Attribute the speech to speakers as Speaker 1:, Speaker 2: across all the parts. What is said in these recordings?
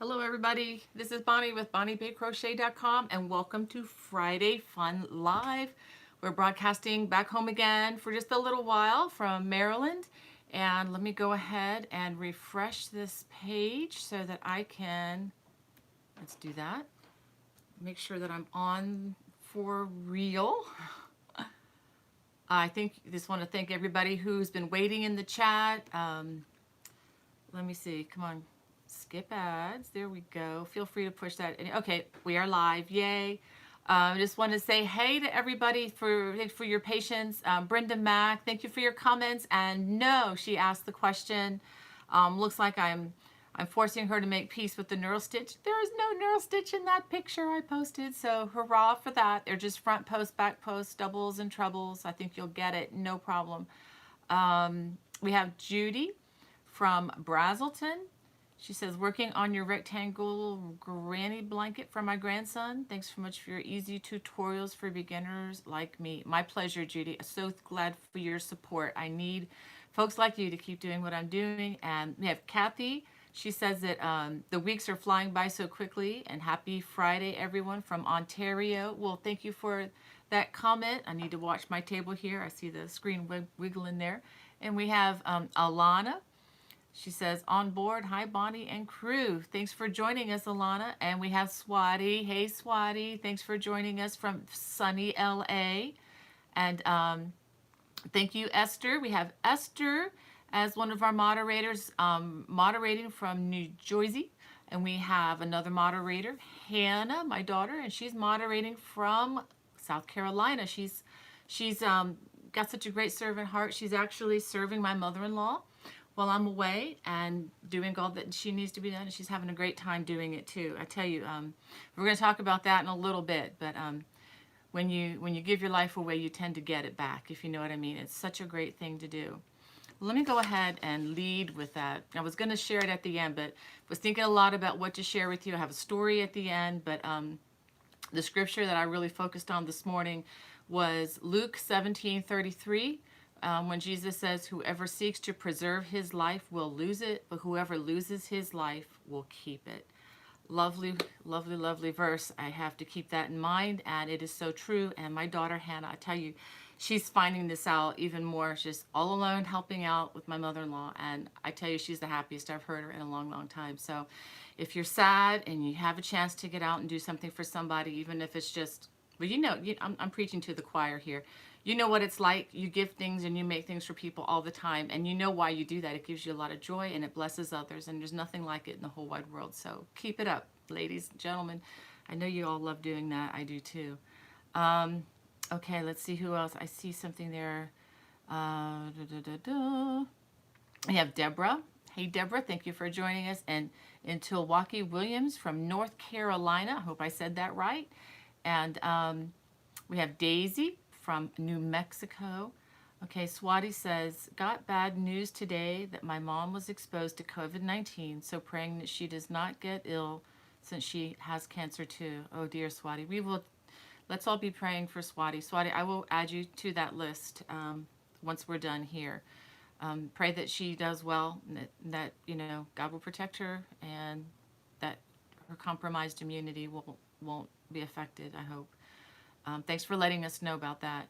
Speaker 1: Hello everybody, this is Bonnie with BonnieBakeCrochet.com and welcome to Friday Fun Live. We're broadcasting back home again for just a little while from Maryland. And let me go ahead and refresh this page so that I can, let's do that, make sure that I'm on for real. I just want to thank everybody who's been waiting in the chat. Let me see, come on. Skip ads. There we go. Feel free to push that. Okay, we are live. Yay. I just want to say hey to everybody for your patience. Brenda Mack, thank you for your comments. And no, she asked the question. Looks like I'm forcing her to make peace with the knurl stitch. There is no knurl stitch in that picture I posted, so hurrah for that. They're just front post, back post, doubles and trebles. I think you'll get it, no problem. We have Judy from Brazelton. She says, working on your rectangle granny blanket for my grandson. Thanks so much for your easy tutorials for beginners like me. My pleasure, Judy. So glad for your support. I need folks like you to keep doing what I'm doing. And we have Kathy. She says that the weeks are flying by so quickly. And happy Friday, everyone, from Ontario. Well, thank you for that comment. I need to watch my table here. I see the screen wiggling there. And we have Alana. She says, on board, hi Bonnie and crew. Thanks for joining us, Alana. And we have Swati. Hey Swati, thanks for joining us from sunny LA. And thank you, Esther. We have Esther as one of our moderators, moderating from New Jersey. And we have another moderator, Hannah, my daughter, and she's moderating from South Carolina. She's got such a great servant heart. She's actually serving my mother-in-law while I'm away and doing all that she needs to be done, and she's having a great time doing it too. I tell you, we're going to talk about that in a little bit, but when you give your life away, you tend to get it back, if you know what I mean. It's such a great thing to do. Let me go ahead and lead with that. I was going to share it at the end, but was thinking a lot about what to share with you. I have a story at the end, but the scripture that I really focused on this morning was Luke 17:33. When Jesus says, whoever seeks to preserve his life will lose it, but whoever loses his life will keep it. Lovely, lovely, lovely verse. I have to keep that in mind, and it is so true. And my daughter, Hannah, I tell you, she's finding this out even more. She's just all alone helping out with my mother-in-law, and I tell you, she's the happiest I've heard her in a long, long time. So if you're sad and you have a chance to get out and do something for somebody, even if it's just, well, I'm preaching to the choir here. You know what it's like. You give things and you make things for people all the time, and you know why you do that. It gives you a lot of joy and it blesses others, and there's nothing like it in the whole wide world. So keep it up, ladies and gentlemen. I know you all love doing that. I do too. Okay, let's see who else. I see something there. We have Deborah. Hey, Deborah, thank you for joining us. And in Tilwaukee Williams from North Carolina. I hope I said that right. And we have Daisy from New Mexico. Okay, Swati says, got bad news today that my mom was exposed to COVID-19, so praying that she does not get ill since she has cancer too. Oh dear, Swati. Let's all be praying for Swati. Swati, I will add you to that list once we're done here. Pray that she does well, and that God will protect her, and that her compromised immunity won't be affected, I hope. Thanks for letting us know about that.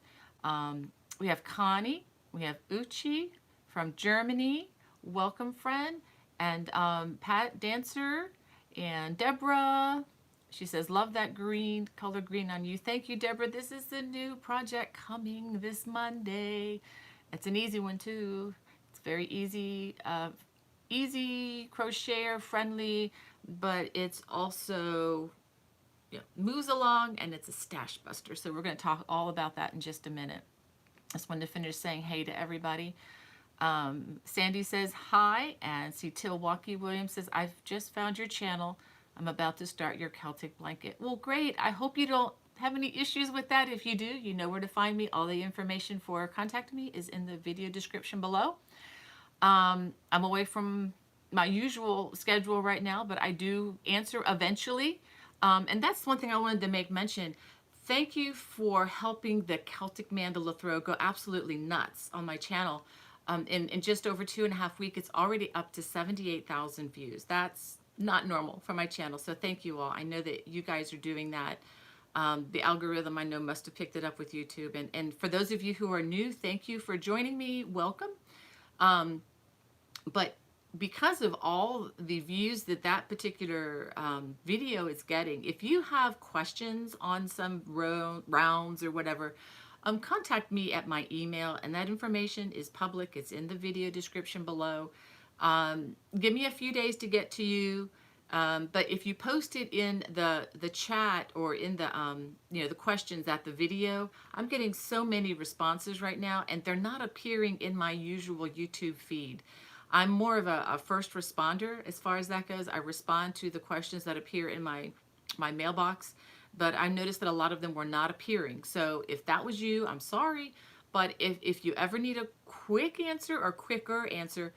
Speaker 1: We have Connie, we have Uchi from Germany, welcome friend, and Pat Dancer, and Deborah. She says, love that green, color green on you. Thank you, Deborah. This is the new project coming this Monday. It's an easy one too. It's very easy, easy crocheter friendly, but it's also moves along, and it's a stash buster. So we're going to talk all about that in just a minute. I just wanted to finish saying hey to everybody. Sandy says hi, and see Tilwaukee Williams says, I've just found your channel. I'm about to start your Celtic blanket. Well, great. I hope you don't have any issues with that. If you do, you know where to find me. All the information for contacting me is in the video description below. I'm away from my usual schedule right now, but I do answer eventually. And that's one thing I wanted to make mention. Thank you for helping the Celtic Mandala Throw go absolutely nuts on my channel. In just over 2.5 weeks, it's already up to 78,000 views. That's not normal for my channel. So thank you all. I know that you guys are doing that. The algorithm I know must have picked it up with YouTube. And for those of you who are new, thank you for joining me. Welcome. But because of all the views that that particular video is getting, if you have questions on some rounds or whatever, contact me at my email, and that information is public. It's in the video description below. Give me a few days to get to you. But if you post it in the chat or in the the questions at the video, I'm getting so many responses right now, and they're not appearing in my usual YouTube feed. I'm more of a first responder as far as that goes. I respond to the questions that appear in my mailbox, but I noticed that a lot of them were not appearing. So if that was you, I'm sorry. But if you ever need a quick answer or quicker answer,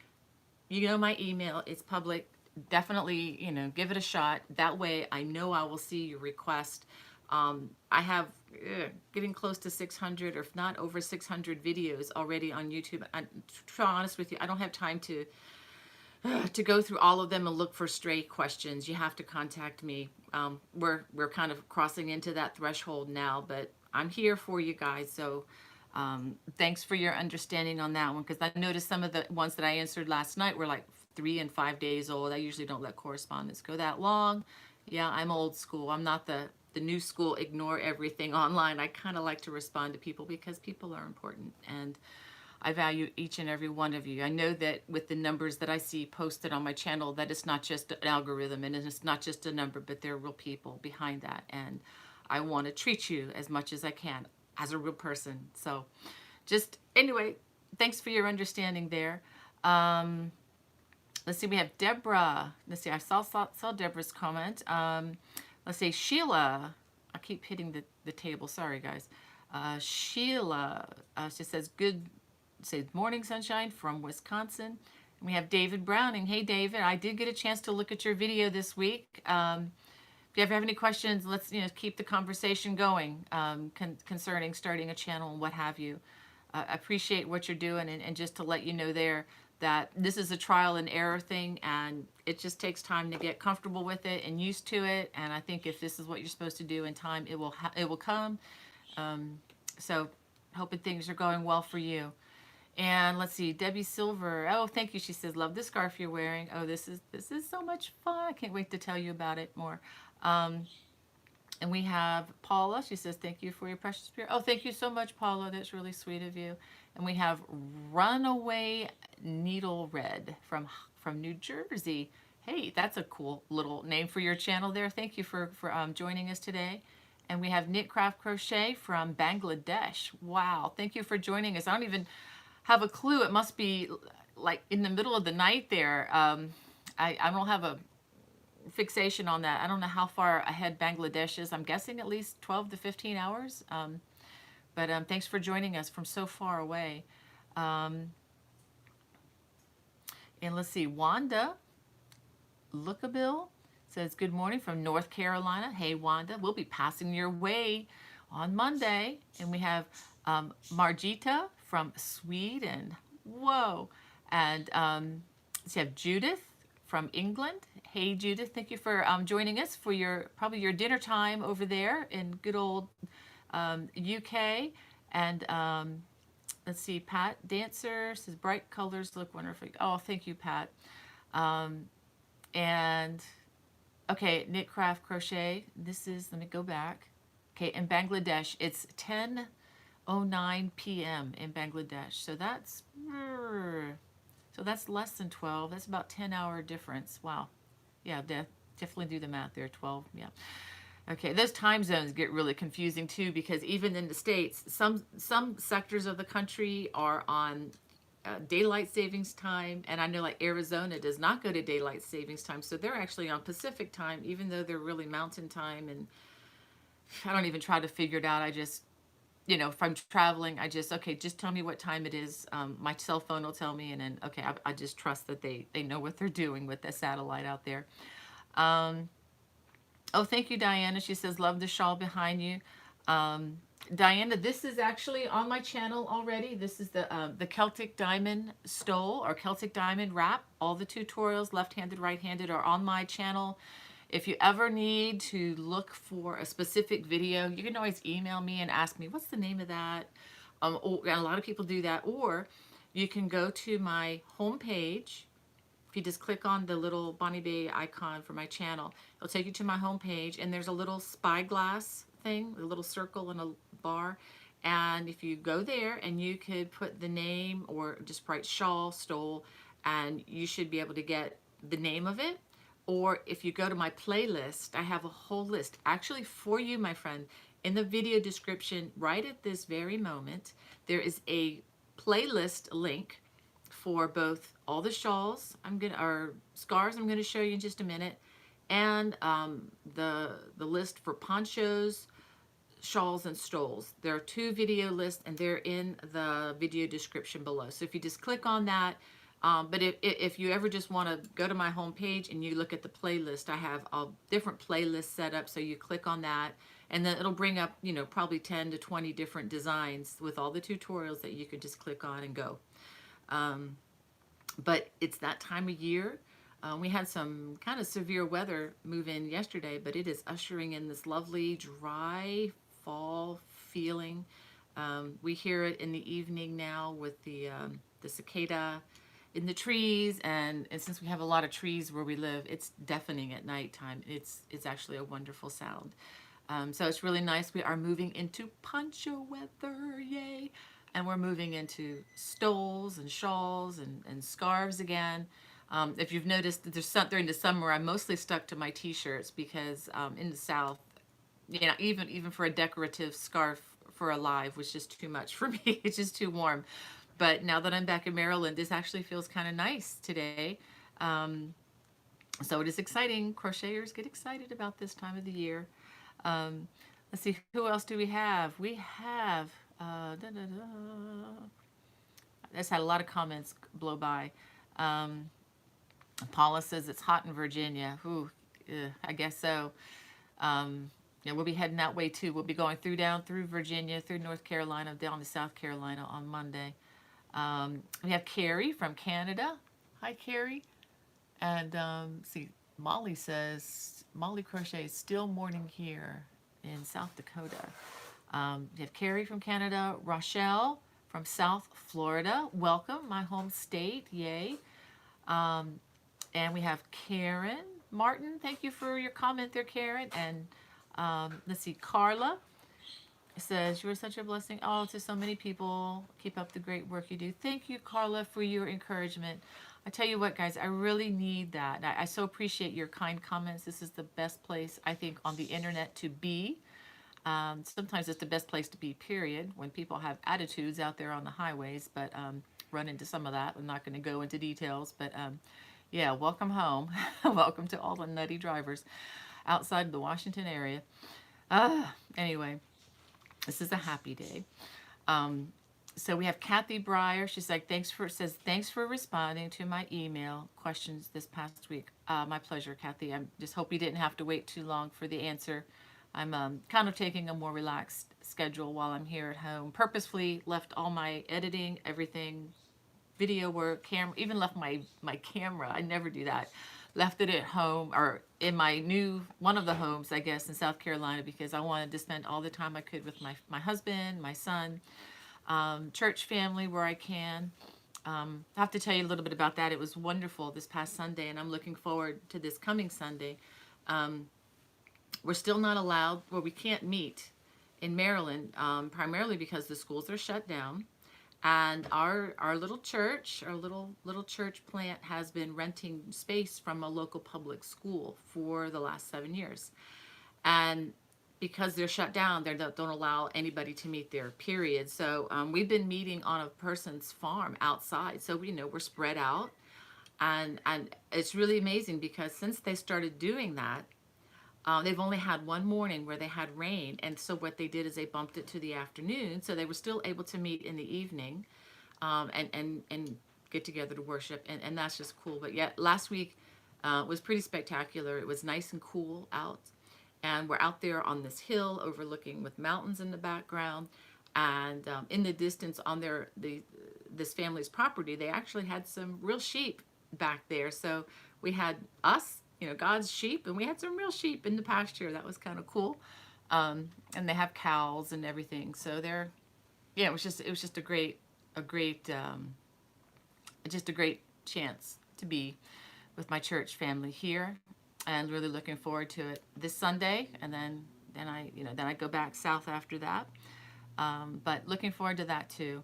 Speaker 1: you know my email, it's public. Definitely, give it a shot. That way I know I will see your request. I have getting close to 600, or if not over 600 videos already on YouTube. To be honest with you, I don't have time to go through all of them and look for stray questions. You have to contact me. We're kind of crossing into that threshold now, but I'm here for you guys. So thanks for your understanding on that one, because I noticed some of the ones that I answered last night were like 3 and 5 days old. I usually don't let correspondence go that long. Yeah, I'm old school. I'm not the new school, ignore everything online. I kind of like to respond to people because people are important, and I value each and every one of you. I know that with the numbers that I see posted on my channel, that it's not just an algorithm and it's not just a number, but there are real people behind that. And I want to treat you as much as I can as a real person. So just anyway, thanks for your understanding there. Let's see, we have Deborah. Let's see, I saw Deborah's comment. Let's see, Sheila. I keep hitting the table. Sorry, guys. Sheila, she says, morning, sunshine from Wisconsin. And we have David Browning. Hey, David, I did get a chance to look at your video this week. If you ever have any questions, let's keep the conversation going concerning starting a channel and what have you. I appreciate what you're doing, and just to let you know there that this is a trial and error thing, and it just takes time to get comfortable with it and used to it. And I think if this is what you're supposed to do in time, it will come. So hoping things are going well for you. And let's see, Debbie Silver. Oh, thank you. She says, love the scarf you're wearing. Oh, this is so much fun. I can't wait to tell you about it more. And we have Paula. She says, thank you for your precious spirit. Oh, thank you so much, Paula. That's really sweet of you. And we have Runaway Needle Red from New Jersey. Hey, that's a cool little name for your channel there. Thank you for joining us today. And we have Knit Craft Crochet from Bangladesh. Wow. Thank you for joining us. I don't even have a clue. It must be like in the middle of the night there. I don't have a fixation on that. I don't know how far ahead Bangladesh is. I'm guessing at least 12 to 15 hours. But thanks for joining us from so far away. And let's see, Wanda Lookabill says, good morning from North Carolina. Hey, Wanda, we'll be passing your way on Monday. And we have Margita from Sweden. Whoa. And so you have Judith from England. Hey, Judith, thank you for joining us for probably your dinner time over there in good old UK. And let's see, Pat Dancer says, bright colors look wonderful. Oh, thank you, Pat. And okay, Knit Craft Crochet. This is, let me go back. Okay, in Bangladesh, it's 10:09 p.m. in Bangladesh. So that's less than 12. That's about 10-hour difference. Wow. Yeah, definitely do the math there. 12. Yeah. Okay, those time zones get really confusing too, because even in the States, some sectors of the country are on daylight savings time, and I know like Arizona does not go to daylight savings time, so they're actually on Pacific time, even though they're really mountain time. And I don't even try to figure it out. I just, if I'm traveling, okay, just tell me what time it is. My cell phone will tell me, and then okay, I just trust that they know what they're doing with the satellite out there. Oh, thank you, Diana. She says, love the shawl behind you. Diana, this is actually on my channel already. This is the Celtic Diamond Stole or Celtic Diamond Wrap. All the tutorials, left-handed, right-handed, are on my channel. If you ever need to look for a specific video, you can always email me and ask me, what's the name of that? And a lot of people do that. Or you can go to my homepage. If you just click on the little Bonnie Bay icon for my channel, it'll take you to my homepage, and there's a little spyglass thing, a little circle and a bar. And if you go there, and you could put the name or just write shawl stole, and you should be able to get the name of it. Or if you go to my playlist, I have a whole list actually for you, my friend. In the video description, right at this very moment, there is a playlist link for both all the shawls or scarves I'm gonna show you in just a minute, and the list for ponchos, shawls, and stoles. There are 2 video lists, and they're in the video description below. So if you just click on that, but if you ever just want to go to my homepage and you look at the playlist, I have a different playlist set up. So you click on that, and then it'll bring up, probably 10 to 20 different designs with all the tutorials that you can just click on and go. But it's that time of year. We had some kind of severe weather move in yesterday, but it is ushering in this lovely, dry fall feeling. We hear it in the evening now with the cicada in the trees, and since we have a lot of trees where we live, it's deafening at nighttime. It's actually a wonderful sound. So it's really nice. We are moving into poncho weather, yay! And we're moving into stoles and shawls and scarves again. If you've noticed, during the summer, I'm mostly stuck to my t-shirts because in the South, even for a decorative scarf for a live was just too much for me. It's just too warm. But now that I'm back in Maryland, this actually feels kind of nice today. So it is exciting. Crocheters get excited about this time of the year. Let's see, who else do we have? We have, I just had a lot of comments blow by. Paula says it's hot in Virginia. Ooh, I guess so. Yeah, we'll be heading that way too. We'll be going down through Virginia, through North Carolina, down to South Carolina on Monday. We have Carrie from Canada. Hi, Carrie. And see, Molly says, Molly Crochet, still morning here in South Dakota. We have Carrie from Canada, Rochelle from South Florida. Welcome, my home state, yay. And we have Karen Martin. Thank you for your comment there, Karen. And let's see, Carla says, you are such a blessing. Oh, to so many people. Keep up the great work you do. Thank you, Carla, for your encouragement. I tell you what, guys, I really need that. I so appreciate your kind comments. This is the best place, I think, on the internet to be. Sometimes it's the best place to be, period, when people have attitudes out there on the highways, but run into some of that. I'm not going to go into details, but yeah, welcome home. Welcome to all the nutty drivers outside the Washington area. Anyway, this is a happy day. So we have Kathy Breyer. She's like, thanks for responding to my email questions this past week. My pleasure, Kathy. I just hope you didn't have to wait too long for the answer. I'm kind of taking a more relaxed schedule while I'm here at home. Purposefully left all my editing, everything, video work, camera, even left my camera. I never do that. Left it at home or in my one of the homes, I guess, in South Carolina, because I wanted to spend all the time I could with my husband, my son, church family where I can. I have to tell you a little bit about that. It was wonderful this past Sunday, and I'm looking forward to this coming Sunday. We're still not allowed, we can't meet in Maryland, primarily because the schools are shut down. And our little church, our little church plant has been renting space from a local public school for the last 7 years. And because they're shut down, they don't allow anybody to meet there, period. So we've been meeting on a person's farm outside. So, we're spread out. And it's really amazing because since they started doing that, they've only had one morning where they had rain. And so what they did is they bumped it to the afternoon. So they were still able to meet in the evening and get together to worship. And that's just cool. But yet last week was pretty spectacular. It was nice and cool out. And we're out there on this hill overlooking with mountains in the background. And in the distance on this family's property, they actually had some real sheep back there. So we had us, you know, God's sheep, and we had some real sheep in the pasture. That was kind of cool. And they have cows and everything. So they're, yeah, it was just a great, just a great chance to be with my church family here, and really looking forward to it this Sunday. And then I go back south after that. But looking forward to that too.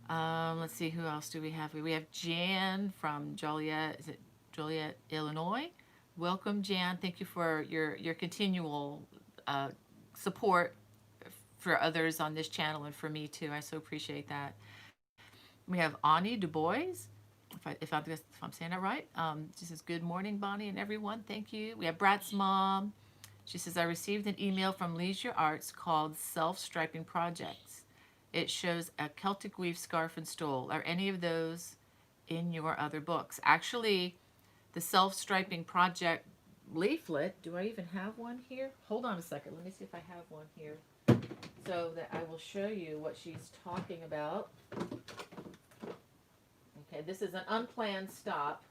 Speaker 1: Let's see, who else do we have? We have Jan from Joliet. Is it Joliet, Illinois? Welcome, Jan. Thank you for your continual support for others on this channel and for me too. I so appreciate that. We have Ani Du Bois, if I'm saying that right. She says, good morning, Bonnie and everyone. Thank you. We have Brat's mom. She says, I received an email from Leisure Arts called Self-Striping Projects. It shows a Celtic weave scarf and stole. Are any of those in your other books? Actually, the Self-Striping Project leaflet, do I even have one here? Hold on a second. Let me see if I have one here so that I will show you what she's talking about. Okay, this is an unplanned stop.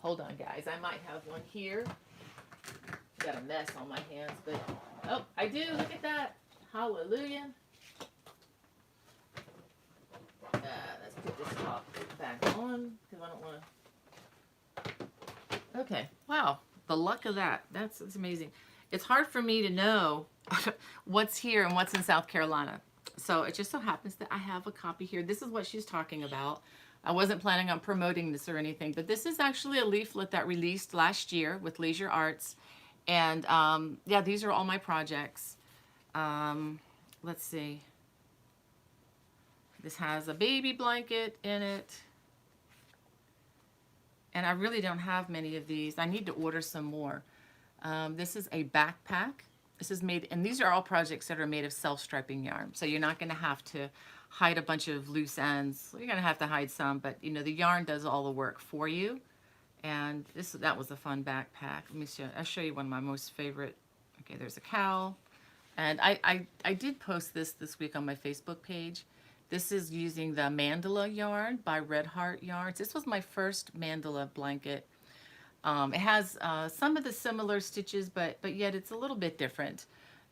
Speaker 1: Hold on, guys. I might have one here. Got a mess on my hands, but oh, I do. Look at that. Hallelujah. Let's put this top back on because I don't want to. Okay. Wow. The luck of that. That's amazing. It's hard for me to know what's here and what's in South Carolina. So it just so happens that I have a copy here. This is what she's talking about. I wasn't planning on promoting this or anything, but this is actually a leaflet that released last year with Leisure Arts. And yeah, these are all my projects. Let's see. This has a baby blanket in it. And I really don't have many of these. I need to order some more. This is a backpack. This is made, and these are all projects that are made of self-striping yarn. So you're not going to have to hide a bunch of loose ends. You're going to have to hide some, but you know, the yarn does all the work for you. And that was a fun backpack. Let me I'll show you one of my most favorite. Okay, there's a cow. And I did post this week on my Facebook page. This is using the Mandala yarn by Red Heart Yarns. This was my first Mandala blanket. It has some of the similar stitches, but yet it's a little bit different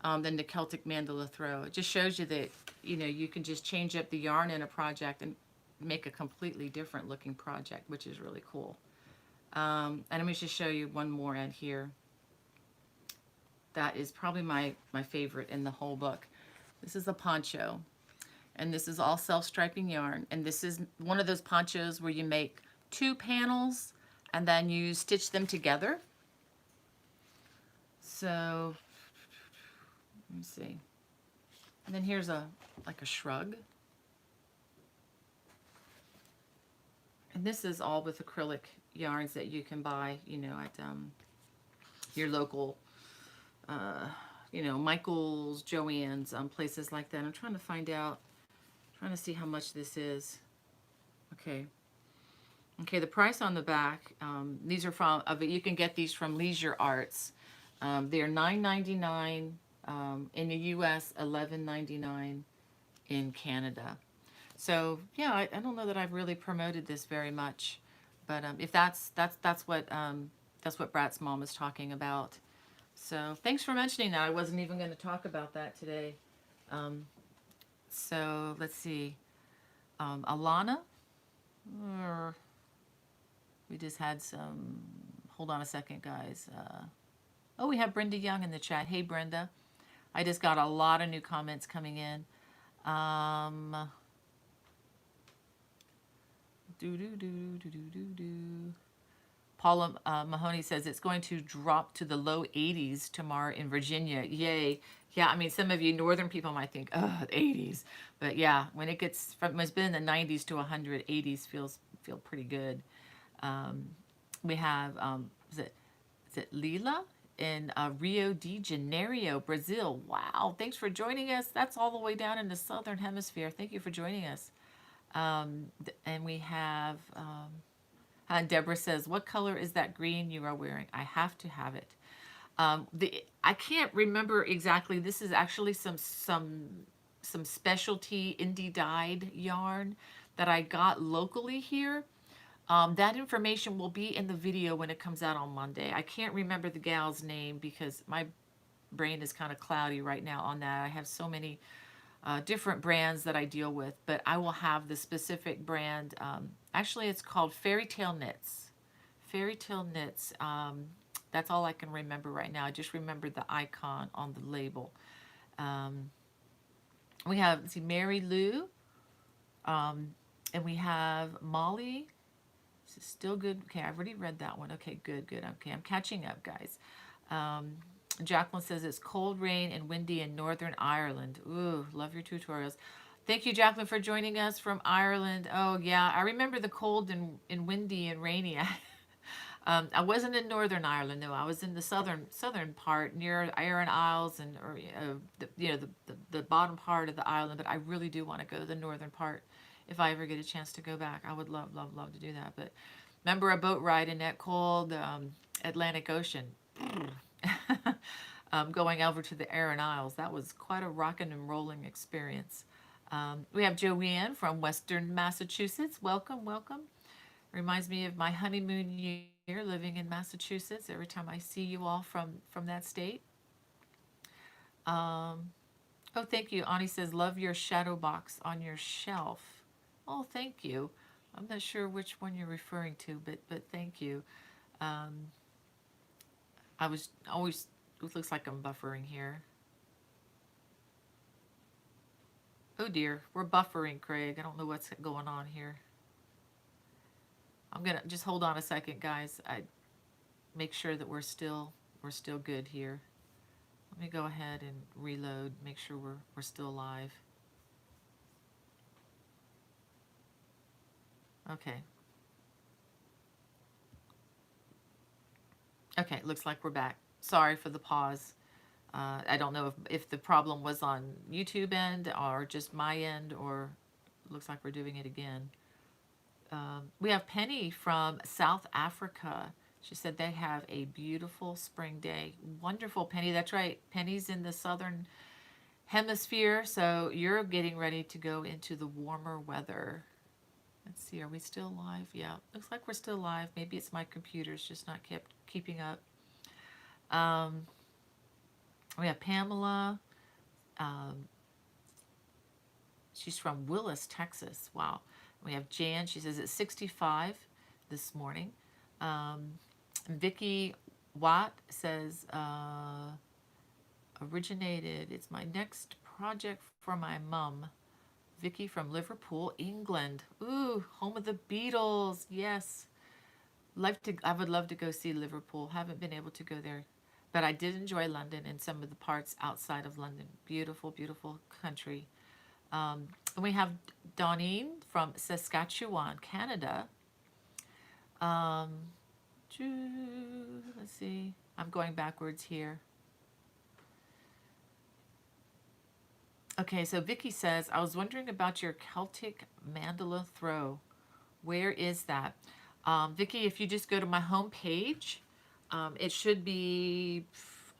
Speaker 1: than the Celtic Mandala Throw. It just shows you that, you know, you can just change up the yarn in a project and make a completely different looking project, which is really cool. And let me just show you one more ad here. That is probably my favorite in the whole book. This is a poncho. And this is all self-striping yarn. And this is one of those ponchos where you make 2 panels and then you stitch them together. So, let me see. And then here's like a shrug. And this is all with acrylic yarns that you can buy, you know, at your local, you know, Michael's, Joann's, places like that. I'm trying to find out, trying to see how much this is. Okay. Okay, the price on the back, these are from, you can get these from Leisure Arts. They're $9.99 in the U.S., $11.99 in Canada. So yeah, I don't know that I've really promoted this very much, but if that's what Brat's mom is talking about. So thanks for mentioning that. I wasn't even going to talk about that today. So let's see, Alana. We just had some, hold on a second, guys. Oh, we have Brenda Young in the chat. Hey, Brenda. I just got a lot of new comments coming in. Paula Mahoney says it's going to drop to the low 80s tomorrow in Virginia. Yay. Yeah, I mean, some of you northern people might think, oh, the 80s. But yeah, when it gets from, it's been in the 90s to 100, 80s feel pretty good. We have, is it Lila in Rio de Janeiro, Brazil. Wow, thanks for joining us. That's all the way down in the southern hemisphere. Thank you for joining us. And we have And Deborah says, what color is that green you are wearing? I have to have it. I can't remember exactly. This is actually some specialty indie dyed yarn that I got locally here. That information will be in the video when it comes out on Monday. I can't remember the gal's name because my brain is kind of cloudy right now on that. I have so many different brands that I deal with, but I will have the specific brand. Actually, it's called Fairy Tale Knits. Fairy Tale Knits. That's all I can remember right now. I just remember the icon on the label. Um, we have, let's see, Mary Lou, and we have Molly. This is still good. Okay, I've already read that one. Okay, good, good. Okay, I'm catching up, guys. Jacqueline says it's cold, rain, and windy in Northern Ireland. Ooh, love your tutorials. Thank you, Jacqueline, for joining us from Ireland. Oh, yeah, I remember the cold and windy and rainy. I wasn't in Northern Ireland, though. I was in the southern part near Aran Isles and, or the bottom part of the island. But I really do want to go to the northern part if I ever get a chance to go back. I would love, love, love to do that. But remember a boat ride in that cold Atlantic Ocean. Going over to the Aran Isles. That was quite a rocking and rolling experience. We have Joanne from Western Massachusetts. Welcome, welcome. Reminds me of my honeymoon year living in Massachusetts. Every time I see you all from that state. Oh, thank you. Ani says, love your shadow box on your shelf. Oh, thank you. I'm not sure which one you're referring to, but thank you. I was always, it looks like I'm buffering here. Oh dear, we're buffering, Craig. I don't know what's going on here. I'm gonna just hold on a second, guys. I make sure that we're still good here. Let me go ahead and reload, make sure we're still live. Okay. Okay, looks like we're back. Sorry for the pause. I don't know if the problem was on YouTube end or just my end, or looks like we're doing it again. We have Penny from South Africa. She said they have a beautiful spring day. Wonderful, Penny. That's right. Penny's in the southern hemisphere, so you're getting ready to go into the warmer weather. Let's see, are we still live? Yeah, looks like we're still live. Maybe it's my computer's just not keeping up. We have Pamela. She's from Willis, Texas. Wow. We have Jan. She says it's 65 this morning. Vicky Watt says, Originated. It's my next project for my mom. Vicky from Liverpool, England. Ooh, home of the Beatles. Yes. I would love to go see Liverpool. Haven't been able to go there. But I did enjoy London and some of the parts outside of London. Beautiful, beautiful country. And we have Donine from Saskatchewan, Canada. Let's see. I'm going backwards here. Okay, so Vicky says, I was wondering about your Celtic Mandala Throw. Where is that? Vicky, if you just go to my home page, it should be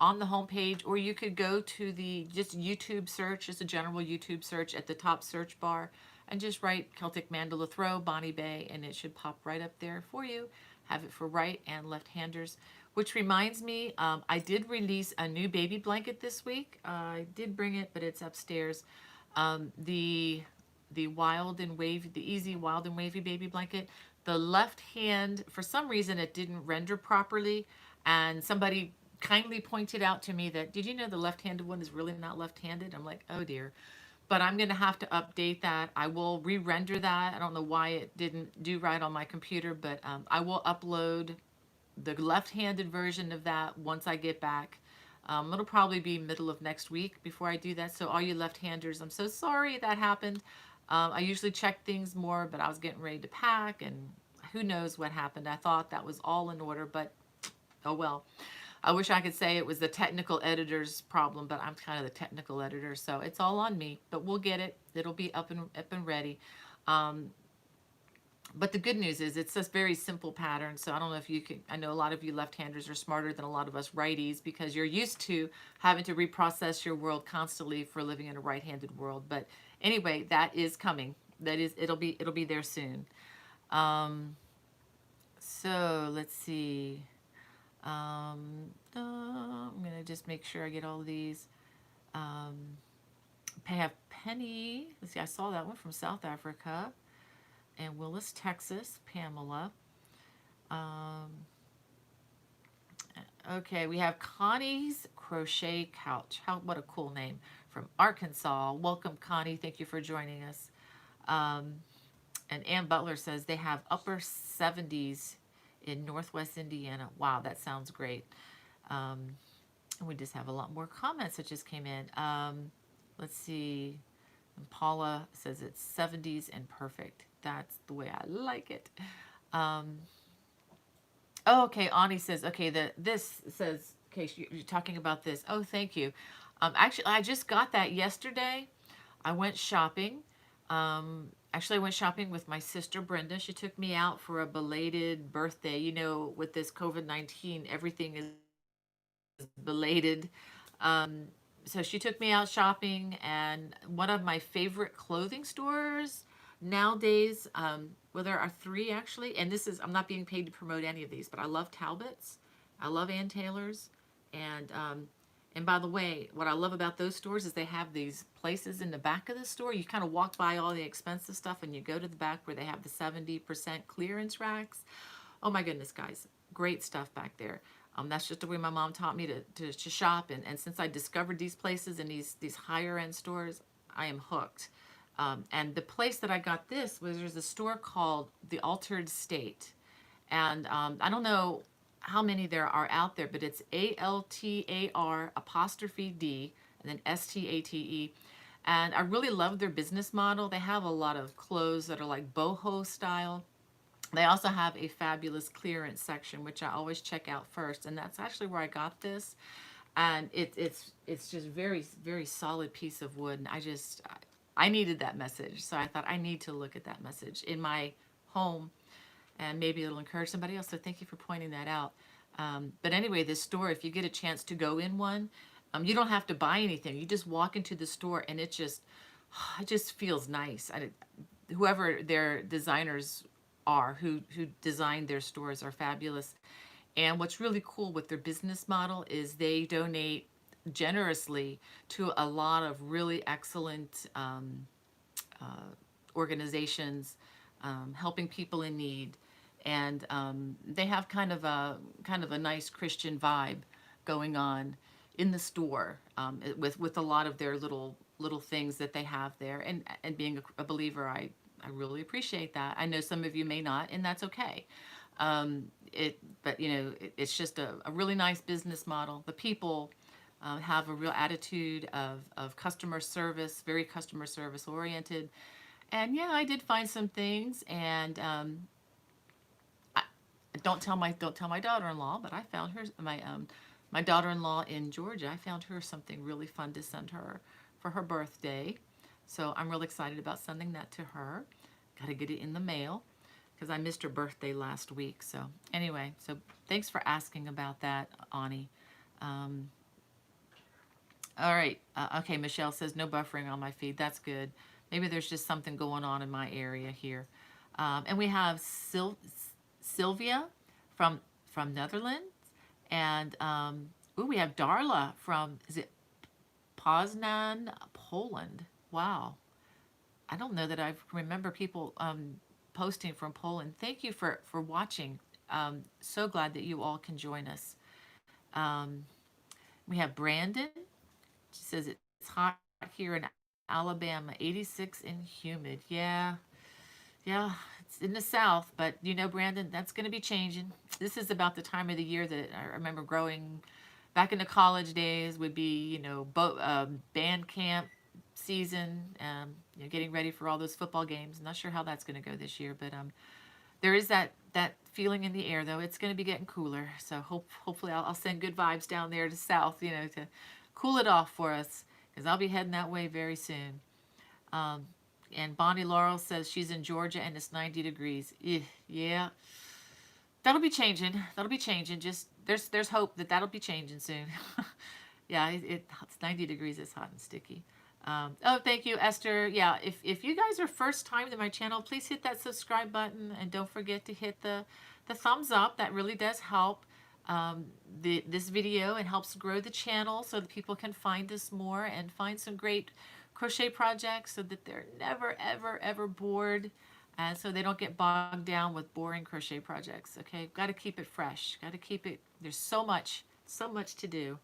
Speaker 1: on the home page, or you could go to the just YouTube search, just a general YouTube search at the top search bar, and just write Celtic Mandala Throw, Bonnie Bay, and it should pop right up there for you. Have it for right and left-handers. Which reminds me, I did release a new baby blanket this week. I did bring it, but it's upstairs. The Wild and Wavy, the Easy Wild and Wavy baby blanket. The left hand, for some reason, it didn't render properly, and somebody kindly pointed out to me that, did you know the left-handed one is really not left-handed? I'm like, oh dear. But I'm going to have to update that. I will re-render that. I don't know why it didn't do right on my computer, but I will upload the left-handed version of that once I get back. It'll probably be middle of next week before I do that. So all you left-handers, I'm so sorry that happened. I usually check things more, but I was getting ready to pack, and who knows what happened. I thought that was all in order, but oh well. I wish I could say it was the technical editor's problem, but I'm kind of the technical editor, so it's all on me. But we'll get it. It'll be up and ready. But the good news is it's just very simple pattern. So I don't know if you can, I know a lot of you left-handers are smarter than a lot of us righties because you're used to having to reprocess your world constantly for living in a right-handed world. But anyway, that is coming. That is, it'll be there soon. Um, so let's see. I'm gonna just make sure I get all of these. Um, I have Penny. Let's see, I saw that one from South Africa. And Willis, Texas, Pamela. Um, okay, we have Connie's Crochet Couch. What a cool name. From Arkansas. Welcome, Connie. Thank you for joining us. Um, and Ann Butler says they have upper 70s in Northwest Indiana. Wow, that sounds great. And we just have a lot more comments that just came in. Let's see. And Paula says it's 70s and perfect. That's the way I like it. Oh, okay. Ani says, okay, this says, okay, you're talking about this. Oh, thank you. Actually, I just got that yesterday. I went shopping. Actually, I went shopping with my sister Brenda. She took me out for a belated birthday. You know, with this COVID-19, everything is belated. So she took me out shopping, and one of my favorite clothing stores nowadays, well, there are three actually, and this is, I'm not being paid to promote any of these, but I love Talbot's, I love Ann Taylor's, and by the way, what I love about those stores is they have these places in the back of the store. You kind of walk by all the expensive stuff and you go to the back where they have the 70% clearance racks. Oh my goodness, guys, great stuff back there. That's just the way my mom taught me to shop. And since I discovered these places and these higher end stores, I am hooked. And the place that I got this was, there's a store called The Altered State. And I don't know how many there are out there, but it's ALTAR apostrophe D and then STATE. And I really love their business model. They have a lot of clothes that are like boho style. They also have a fabulous clearance section, which I always check out first. And that's actually where I got this. And it's just very, very solid piece of wood. And I needed that message. So I thought I need to look at that message in my home, and maybe it'll encourage somebody else. So thank you for pointing that out. But anyway, this store, if you get a chance to go in one, you don't have to buy anything. You just walk into the store and it just feels nice. Whoever their designers are, who designed their stores, are fabulous. And what's really cool with their business model is they donate generously to a lot of really excellent organizations helping people in need. And they have kind of a nice Christian vibe going on in the store, with a lot of their little things that they have there. And being a believer, I really appreciate that. I know some of you may not, and that's okay. But you know, it's just a really nice business model. The people have a real attitude of customer service, very customer service oriented. And yeah, I did find some things, and don't tell my daughter-in-law, but I found her my daughter-in-law in Georgia. I found her something really fun to send her for her birthday. So I'm really excited about sending that to her. Got to get it in the mail because I missed her birthday last week. So anyway, so thanks for asking about that, Ani. All right. Okay, Michelle says no buffering on my feed. That's good. Maybe there's just something going on in my area here. And we have Sylvia from Netherlands. And ooh, we have Darla from, is it Poznan, Poland? Wow. I don't know that I remember people posting from Poland. Thank you for watching. So glad that you all can join us. We have Brandon. She says it's hot here in Alabama, 86 and humid. Yeah, it's in the South, but you know, Brandon, that's going to be changing. This is about the time of the year that I remember growing back in the college days would be, you know, band camp season, you know, getting ready for all those football games. I'm not sure how that's going to go this year, but there is that feeling in the air, though. It's going to be getting cooler, so hopefully I'll send good vibes down there to South, you know, to cool it off for us, because I'll be heading that way very soon. And Bonnie Laurel says she's in Georgia and it's 90 degrees. Yeah, that'll be changing. That'll be changing. Just there's hope that that'll be changing soon. Yeah, it's 90 degrees. It's hot and sticky. Oh, thank you, Esther. Yeah, if you guys are first time to my channel, please hit that subscribe button and don't forget to hit the thumbs up. That really does help this video and helps grow the channel so that people can find us more and find some great crochet projects so that they're never, ever, ever bored. And so they don't get bogged down with boring crochet projects. Okay, got to keep it fresh. Got to keep it. There's so much to do.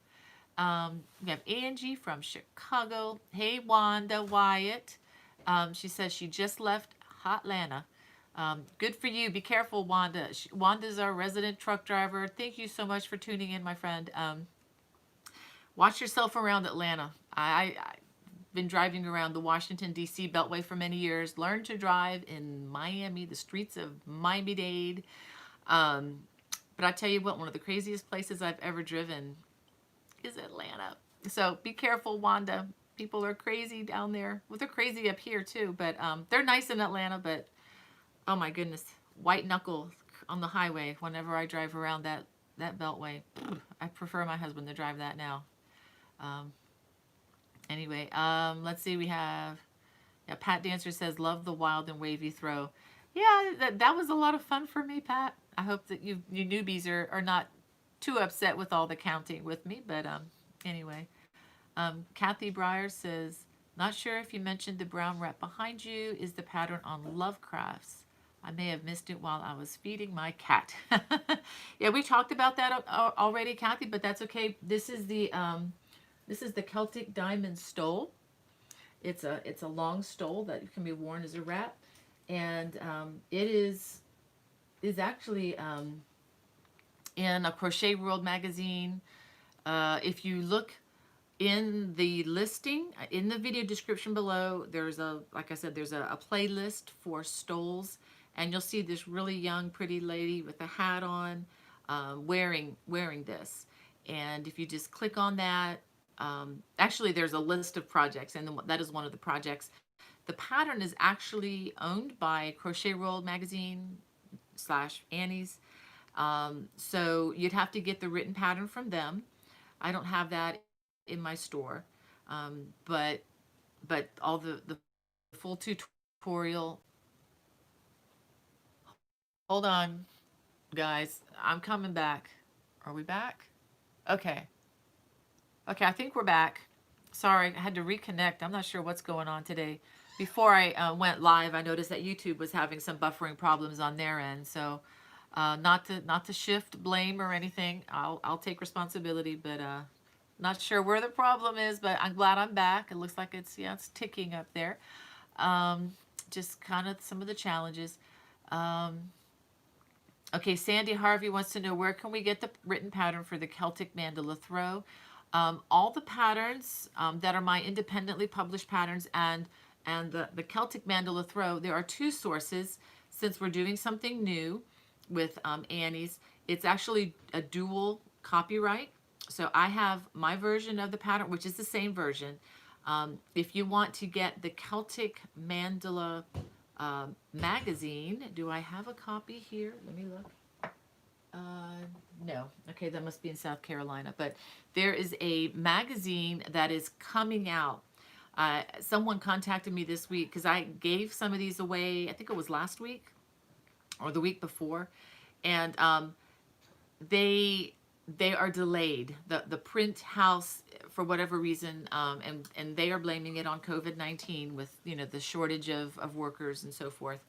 Speaker 1: We have Angie from Chicago. Hey, Wanda Wyatt. She says she just left Hotlanta. Good for you. Be careful, Wanda. Wanda's our resident truck driver. Thank you so much for tuning in, my friend. Watch yourself around Atlanta. I've been driving around the Washington, D.C. Beltway for many years. Learned to drive in Miami, the streets of Miami-Dade. But I tell you what, one of the craziest places I've ever driven is Atlanta. So be careful, Wanda. People are crazy down there. Well, they're crazy up here too, but they're nice in Atlanta, but oh my goodness, white knuckle on the highway whenever I drive around that beltway. I prefer my husband to drive that now. Anyway, let's see, we have, yeah, Pat Dancer says, love the wild and wavy throw. Yeah, that was a lot of fun for me, Pat. I hope that you newbies are not too upset with all the counting with me, but anyway. Kathy Breyer says, not sure if you mentioned the brown wrap behind you is the pattern on Love Crafts. I may have missed it while I was feeding my cat. Yeah, we talked about that already, Kathy, but that's okay. This is the Celtic Diamond Stole. It's a long stole that can be worn as a wrap, and it is actually in a Crochet World magazine. If you look in the listing, in the video description below, there's like I said, there's a playlist for stoles, and you'll see this really young, pretty lady with a hat on, wearing this. And if you just click on that, actually there's a list of projects, and that is one of the projects. The pattern is actually owned by Crochet World magazine / Annie's. So you'd have to get the written pattern from them. I don't have that in my store, but all the full tutorial. Hold on, guys. I'm coming back. Are we back? Okay. Okay, I think we're back. Sorry, I had to reconnect. I'm not sure what's going on today. Before I went live, I noticed that YouTube was having some buffering problems on their end. So not to shift blame or anything. I'll take responsibility, but not sure where the problem is, but I'm glad I'm back. It looks like it's ticking up there. Just kind of some of the challenges. Okay, Sandy Harvey wants to know, where can we get the written pattern for the Celtic Mandala Throw? All the patterns that are my independently published patterns and the Celtic Mandala Throw, there are two sources since we're doing something new with Annie's. It's actually a dual copyright. So I have my version of the pattern, which is the same version. If you want to get the Celtic Mandala magazine, do I have a copy here? Let me look. No. Okay, that must be in South Carolina. But there is a magazine that is coming out. Someone contacted me this week because I gave some of these away, I think it was last week or the week before. And they are delayed. The print house, for whatever reason, and they are blaming it on COVID-19 with, the shortage of workers and so forth.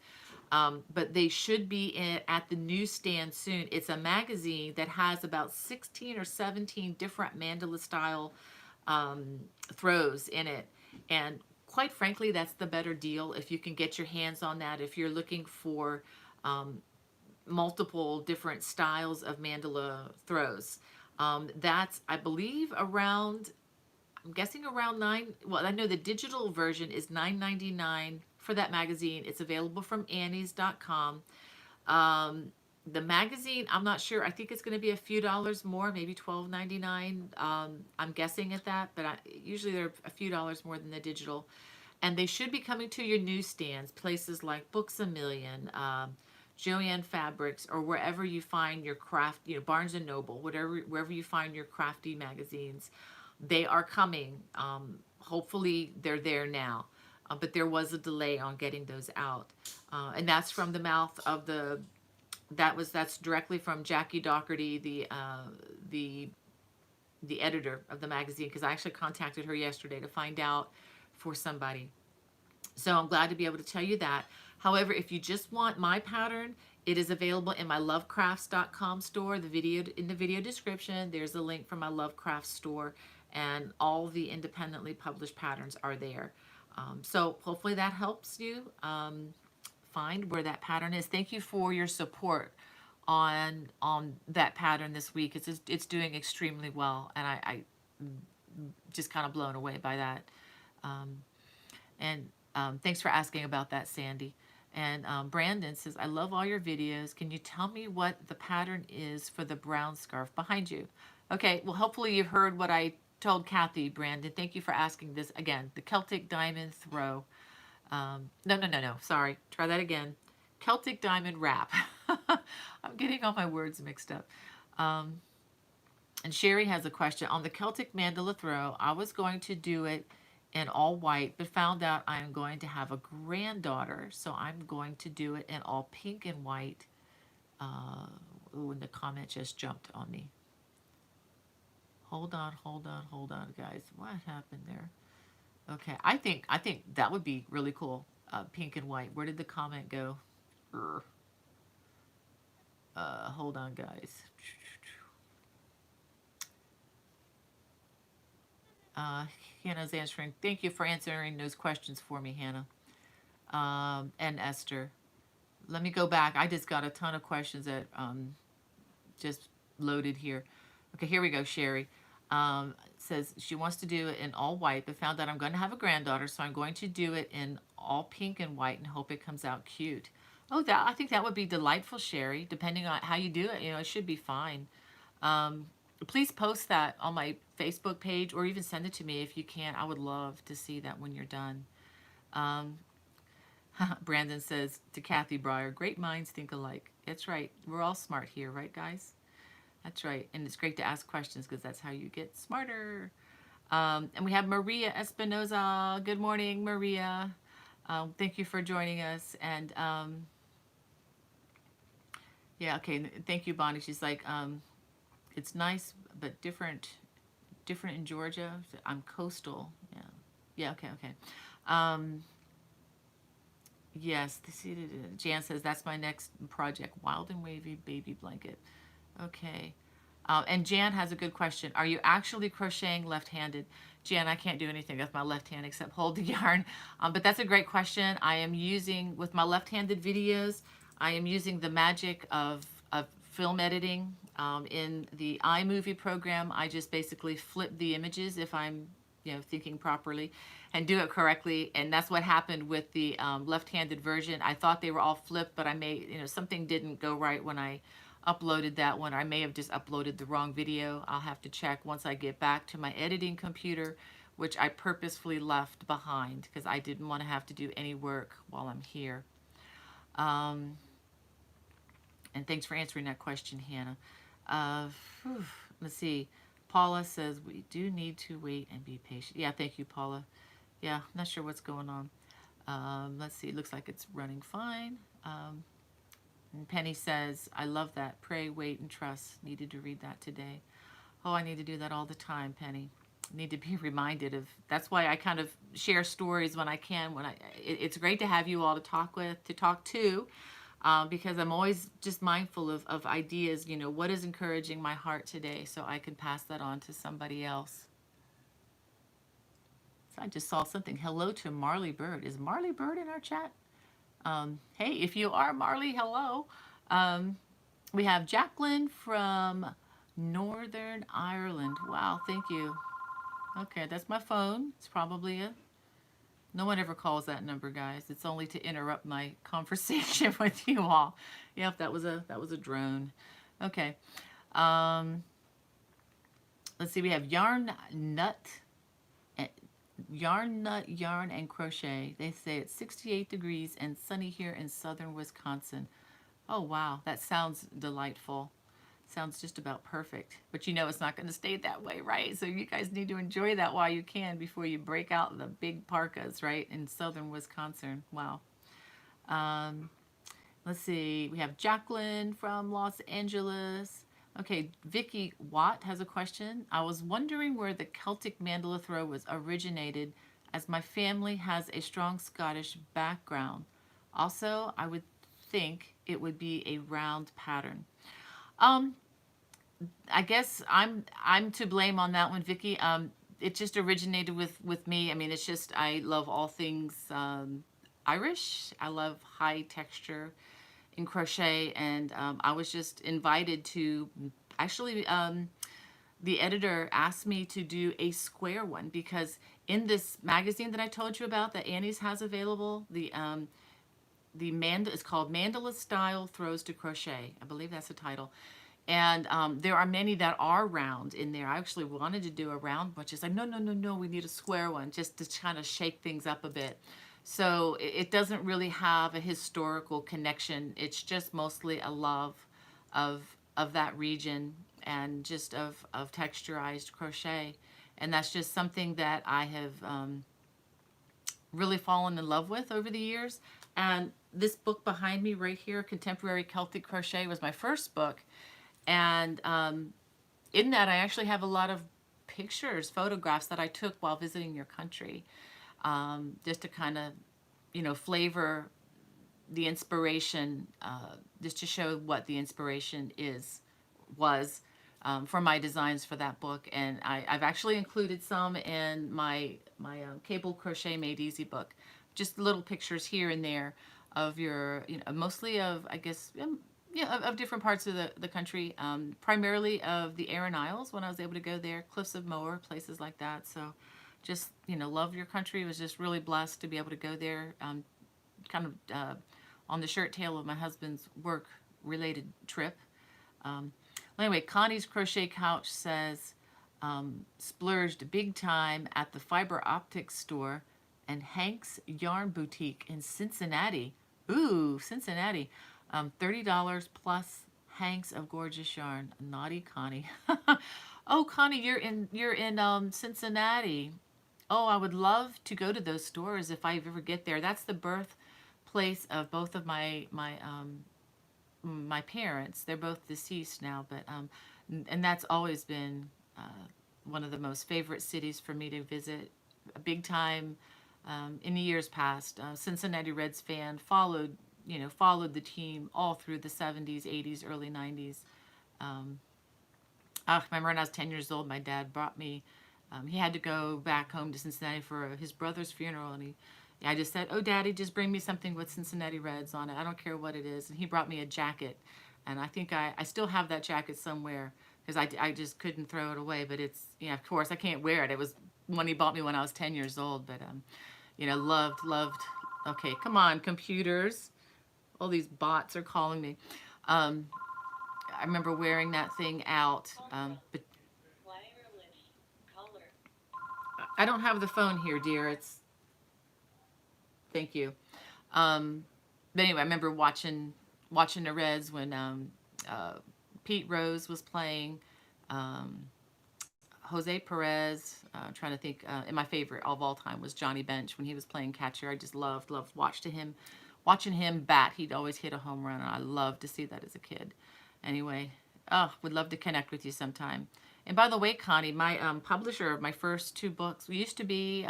Speaker 1: But they should be at the newsstand soon. It's a magazine that has about 16 or 17 different mandala style throws in it. And quite frankly, that's the better deal if you can get your hands on that. If you're looking for multiple different styles of mandala throws. That's, I believe, around, I'm guessing around well, I know the digital version is $9.99 for that magazine. It's available from annies.com. The magazine, I'm not sure. I think it's going to be a few dollars more, maybe $12.99. I'm guessing at that, but usually they're a few dollars more than the digital. And they should be coming to your newsstands, places like Books A Million, Joanne Fabrics, or wherever you find your craft, Barnes and Noble, wherever you find your crafty magazines. They are coming. Hopefully they're there now. But there was a delay on getting those out. And that's from the mouth of that's directly from Jackie Doherty, the editor of the magazine, because I actually contacted her yesterday to find out for somebody. So I'm glad to be able to tell you that. However, if you just want my pattern, it is available in my lovecrafts.com store. In the video description, there's a link for my Lovecrafts store, and all the independently published patterns are there. So hopefully that helps you find where that pattern is. Thank you for your support on that pattern this week. It's doing extremely well, and I just kind of blown away by that. Thanks for asking about that, Sandy. And Brandon says, I love all your videos. Can you tell me what the pattern is for the brown scarf behind you? Okay, well, hopefully you've heard what I told Kathy, Brandon. Thank you for asking this again. The Celtic Diamond Throw. No. Sorry. Try that again. Celtic Diamond Wrap. I'm getting all my words mixed up. And Sherry has a question. On the Celtic Mandala Throw, I was going to do it in all white, but found out I'm going to have a granddaughter, so I'm going to do it in all pink and white. Ooh, and the comment just jumped on me. Hold on, guys. What happened there? Okay, I think that would be really cool. Pink and white. Where did the comment go? Hold on, guys. Hannah's answering. Thank you for answering those questions for me, Hannah. And Esther. Let me go back. I just got a ton of questions that just loaded here. Okay, here we go, Sherry. Says she wants to do it in all white, but found out I'm going to have a granddaughter, so I'm going to do it in all pink and white and hope it comes out cute. Oh, I think that would be delightful, Sherry. Depending on how you do it, it should be fine. Please post that on my Facebook page, or even send it to me if you can. I would love to see that when you're done. Brandon says to Kathy Breyer, great minds think alike. That's right. We're all smart here, right, guys? That's right. And it's great to ask questions because that's how you get smarter. And we have Maria Espinoza. Good morning, Maria. Thank you for joining us. And yeah, okay. Thank you, Bonnie. She's like, it's nice, but different in Georgia. I'm coastal. Yeah. Okay. Yes. Jan says that's my next project. Wild and Wavy baby blanket. Okay. And Jan has a good question. Are you actually crocheting left-handed? Jan, I can't do anything with my left hand except hold the yarn. But that's a great question. I am using, with my left-handed videos, I am using the magic of film editing. In the iMovie program, I just basically flip the images if I'm thinking properly and do it correctly. And that's what happened with the left-handed version. I thought they were all flipped, but I may, something didn't go right when I uploaded that one. I may have just uploaded the wrong video. I'll have to check once I get back to my editing computer, which I purposefully left behind because I didn't want to have to do any work while I'm here. And thanks for answering that question, Hannah. Let's see. Paula says we do need to wait and be patient. Yeah, thank you, Paula. Yeah, I'm not sure what's going on. Let's see. It looks like it's running fine. And Penny says, I love that. Pray, wait, and trust. Needed to read that today. Oh, I need to do that all the time, Penny. Need to be reminded of. That's why I kind of share stories when I can. It's great to have you all to talk to, because I'm always just mindful of ideas. What is encouraging my heart today, so I can pass that on to somebody else. So I just saw something. Hello to Marley Bird. Is Marley Bird in our chat? Hey, if you are Marley, hello. We have Jacqueline from Northern Ireland. Wow, thank you. Okay, that's my phone. It's probably no one ever calls that number, guys. It's only to interrupt my conversation with you all. Yep, that was a drone. Okay. Let's see. We have Yarn Nut Yarn Nut Yarn and Crochet. They say it's 68 degrees and sunny here in southern Wisconsin. Oh wow, that sounds delightful. Sounds just about perfect. But you know it's not going to stay that way, right? So you guys need to enjoy that while you can before you break out the big parkas, right? In southern Wisconsin. Wow. Um, let's see. We have Jacqueline from Los Angeles. Okay, Vicky Watt has a question. I was wondering where the Celtic Mandala Throw was originated, as my family has a strong Scottish background. Also, I would think it would be a round pattern. Um, I guess I'm to blame on that one, Vicky. It just originated with me. I mean, it's just I love all things Irish. I love high texture in crochet, and I was just invited to actually. The editor asked me to do a square one because in this magazine that I told you about that Annie's has available, it's called Mandala Style Throws to Crochet. I believe that's the title. And there are many that are round in there. I actually wanted to do a round one. She's like, no, no, no, no, we need a square one just to kind of shake things up a bit. So it doesn't really have a historical connection. It's just mostly a love of that region and just of texturized crochet. And that's just something that I have really fallen in love with over the years. And this book behind me right here, Contemporary Celtic Crochet, was my first book. And in that, I actually have a lot of pictures, photographs that I took while visiting your country, just to kind of, flavor the inspiration, just to show what the inspiration was for my designs for that book. And I've actually included some in my Cable Crochet Made Easy book, just little pictures here and there of your, mostly of, I guess, yeah, of different parts of the country, primarily of the Aran Isles when I was able to go there, Cliffs of Moher, places like that. So just, love your country. Was just really blessed to be able to go there, kind of on the shirt tail of my husband's work-related trip. Anyway, Connie's Crochet Couch says, splurged big time at the fiber optics store and Hank's Yarn Boutique in Cincinnati. Ooh, Cincinnati. $30 plus hanks of gorgeous yarn. Naughty Connie. Oh, Connie, you're in Cincinnati. Oh, I would love to go to those stores if I ever get there. That's the birthplace of both of my parents. They're both deceased now, but and that's always been one of the most favorite cities for me to visit. A big time in the years past. Cincinnati Reds fan, followed the team all through the 70s, 80s, early 90s. I remember when I was 10 years old, my dad brought me, he had to go back home to Cincinnati for his brother's funeral, and I just said, oh, Daddy, just bring me something with Cincinnati Reds on it. I don't care what it is. And he brought me a jacket, and I think I still have that jacket somewhere because I just couldn't throw it away, but it's, of course, I can't wear it. It was one he bought me when I was 10 years old, but, loved. Okay, come on, computers. All these bots are calling me. I remember wearing that thing out. But I don't have the phone here, dear. Thank you. But anyway, I remember watching the Reds when Pete Rose was playing. Jose Perez. Trying to think. And my favorite of all time was Johnny Bench when he was playing catcher. I just loved watching him bat. He'd always hit a home run, and I loved to see that as a kid. Anyway, would love to connect with you sometime. And by the way, Connie, my publisher of my first two books used to be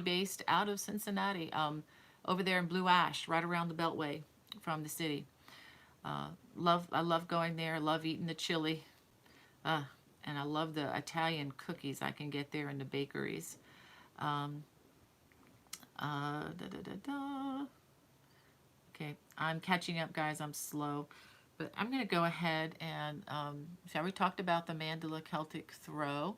Speaker 1: based out of Cincinnati, over there in Blue Ash, right around the Beltway from the city. I love going there. I love eating the chili, and I love the Italian cookies I can get there in the bakeries. Okay, I'm catching up, guys. I'm slow. But I'm going to go ahead and, so we talked about the Mandala Celtic Throw.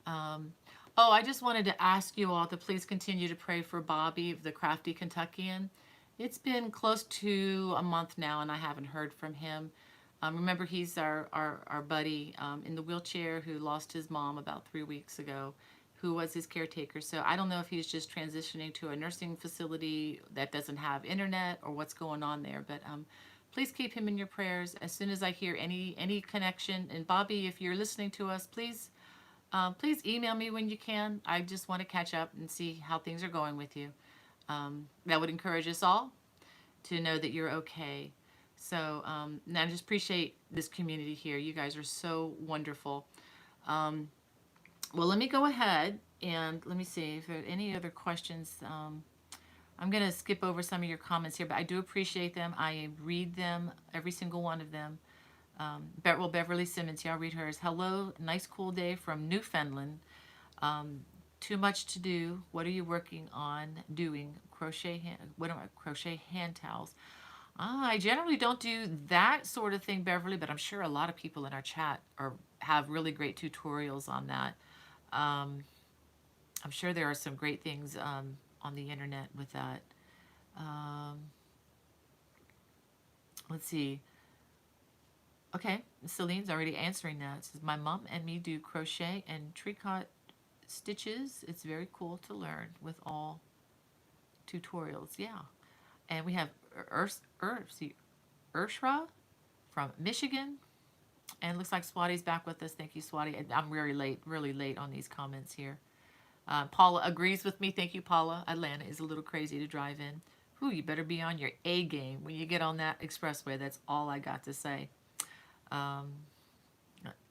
Speaker 1: I just wanted to ask you all to please continue to pray for Bobby, the Crafty Kentuckian. It's been close to a month now, and I haven't heard from him. Remember, he's our buddy in the wheelchair who lost his mom about 3 weeks ago, who was his caretaker. So I don't know if he's just transitioning to a nursing facility that doesn't have internet or what's going on there. But please keep him in your prayers. As soon as I hear any connection, and Bobby, if you're listening to us, please email me when you can. I just want to catch up and see how things are going with you. That would encourage us all to know that you're okay. So and I just appreciate this community here. You guys are so wonderful. Well, let me go ahead and let me see if there are any other questions. I'm going to skip over some of your comments here, but I do appreciate them. I read them, every single one of them. Beverly Simmons, yeah, I'll read hers. Hello, nice cool day from Newfoundland. Too much to do. What are you working on doing? Crochet hand towels. I generally don't do that sort of thing, Beverly, but I'm sure a lot of people in our chat have really great tutorials on that. I'm sure there are some great things on the internet with that. Let's see. Okay, Celine's already answering that. It says, my mom and me do crochet and tricot stitches. It's very cool to learn with all tutorials. Yeah. And we have Urshra from Michigan. And it looks like Swati's back with us. Thank you, Swati. I'm really late on these comments here. Paula agrees with me. Thank you, Paula. Atlanta is a little crazy to drive in. Ooh, you better be on your A game when you get on that expressway. That's all I got to say.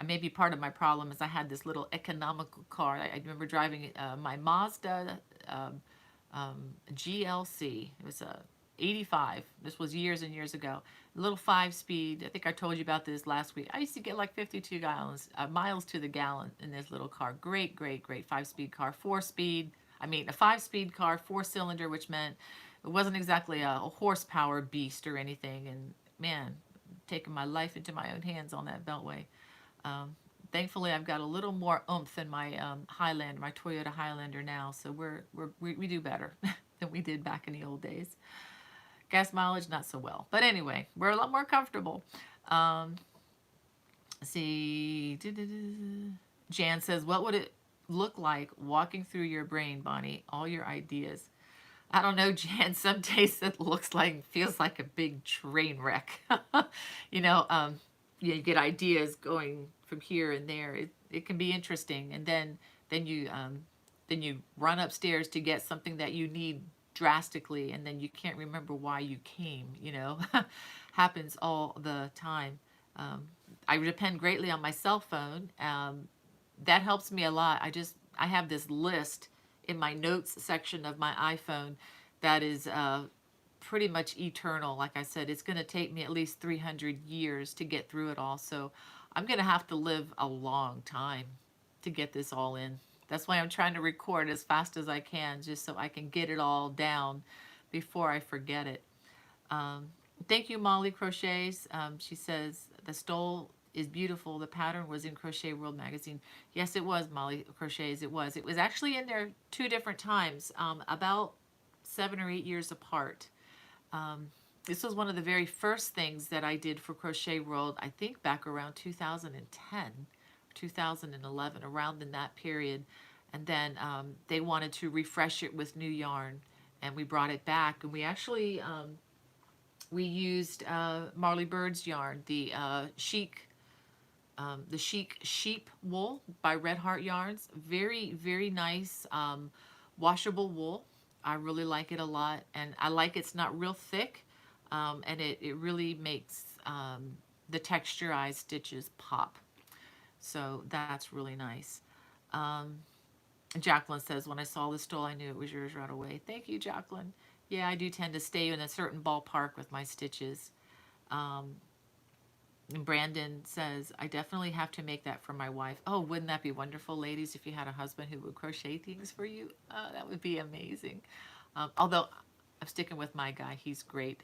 Speaker 1: Maybe part of my problem is I had this little economical car. I remember driving my Mazda GLC. It was a 85. This was years and years ago. A little 5-speed. I think I told you about this last week. I used to get like 52 miles to the gallon in this little car. Great 5-speed car. 4-speed. I mean, a 5-speed car, 4-cylinder, which meant it wasn't exactly a horsepower beast or anything. And man, taking my life into my own hands on that beltway. Thankfully, I've got a little more oomph in my Highlander, my Toyota Highlander now. So we do better than we did back in the old days. Gas mileage, not so well. But anyway, we're a lot more comfortable. Let's see. Jan says, what would it look like walking through your brain, Bonnie? All your ideas. I don't know, Jan. Some days it feels like a big train wreck. You get ideas going from here and there. It can be interesting. And then you run upstairs to get something that you need drastically, and then you can't remember why you came, happens all the time. I depend greatly on my cell phone. That helps me a lot. I have this list in my notes section of my iPhone that is pretty much eternal. Like I said, it's going to take me at least 300 years to get through it all. So I'm going to have to live a long time to get this all in. That's why I'm trying to record as fast as I can, just so I can get it all down before I forget it. Thank you, Molly Crochets. She says, the stole is beautiful. The pattern was in Crochet World magazine. Yes, it was, Molly Crochets. It was. It was actually in there 2 different times, about 7 or 8 years apart. This was one of the very first things that I did for Crochet World, I think back around 2010. 2011, around in that period. And then they wanted to refresh it with new yarn, and we brought it back, and we actually we used Marley Bird's yarn, the chic sheep wool by Red Heart Yarns. Very nice washable wool. I really like it a lot, and I like it's not real thick, and it really makes the texturized stitches pop. So that's really nice. Jacqueline says, when I saw the stole, I knew it was yours right away. Thank you, Jacqueline. Yeah, I do tend to stay in a certain ballpark with my stitches. And Brandon says, I definitely have to make that for my wife. Oh, wouldn't that be wonderful, ladies, if you had a husband who would crochet things for you? Oh, that would be amazing. Although I'm sticking with my guy. He's great.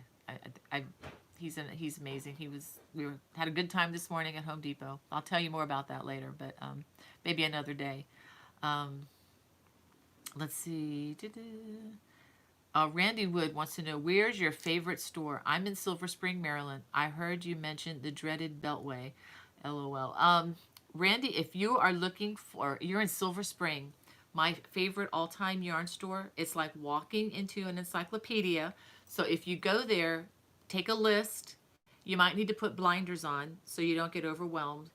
Speaker 1: He's amazing. We had a good time this morning at Home Depot. I'll tell you more about that later, but maybe another day. Let's see. Randy Wood wants to know, where's your favorite store? I'm in Silver Spring, Maryland. I heard you mention the dreaded Beltway. LOL. Randy, if you are looking for, you're in Silver Spring, my favorite all-time yarn store. It's like walking into an encyclopedia. So if you go there, take a list. You might need to put blinders on so you don't get overwhelmed.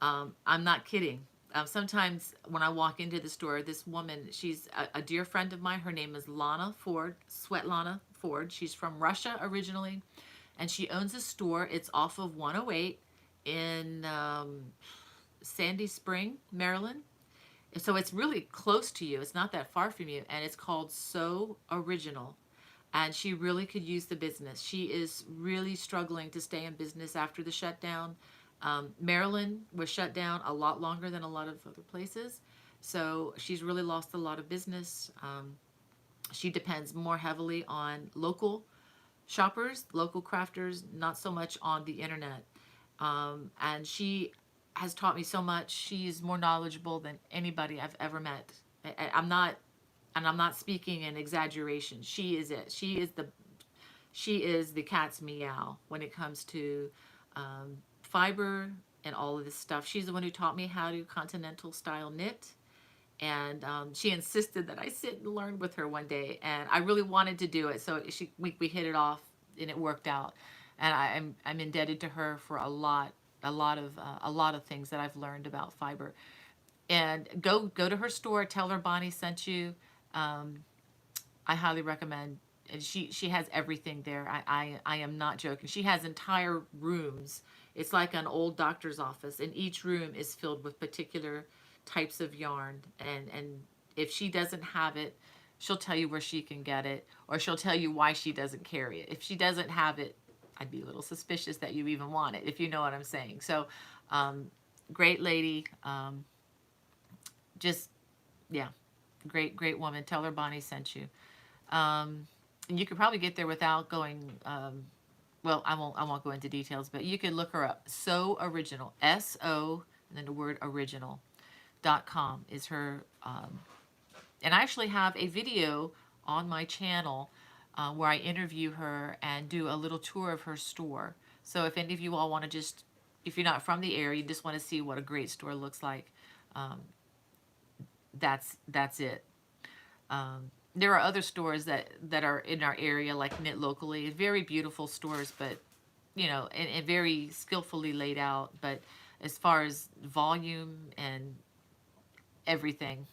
Speaker 1: I'm not kidding. Sometimes when I walk into the store, this woman, she's a dear friend of mine. Her name is Lana Ford, Svetlana Ford. She's from Russia originally, and she owns a store. It's off of 108 in Sandy Spring, Maryland. So it's really close to you. It's not that far from you, and it's called So Original. And she really could use the business. She is really struggling to stay in business after the shutdown. Maryland was shut down a lot longer than a lot of other places, so she's really lost a lot of business. She depends more heavily on local shoppers, local crafters, not so much on the internet. And she has taught me so much. She's more knowledgeable than anybody I've ever met. I'm not, and I'm not speaking in exaggeration. She is it. She is the cat's meow when it comes to fiber and all of this stuff. She's the one who taught me how to continental style knit. And she insisted that I sit and learn with her one day, and I really wanted to do it. So we hit it off, and it worked out. And I'm indebted to her for a lot of things that I've learned about fiber. And go to her store, tell her Bonnie sent you. I highly recommend. And she has everything there. I am not joking. She has entire rooms. It's like an old doctor's office, and each room is filled with particular types of yarn. And if she doesn't have it, she'll tell you where she can get it, or she'll tell you why she doesn't carry it. If she doesn't have it, I'd be a little suspicious that you even want it, if you know what I'm saying. So, great lady. Just, yeah, great woman. Tell her Bonnie sent you. And you could probably get there without going, well, I won't go into details, but you could look her up. So Original, S-O, and then the word original.com is her, and I actually have a video on my channel where I interview her and do a little tour of her store. So if any of you all want to just, if you're not from the area, you just want to see what a great store looks like, that's it. There are other stores that are in our area, like Knit Locally, very beautiful stores, but, you know, and very skillfully laid out. But as far as volume and everything,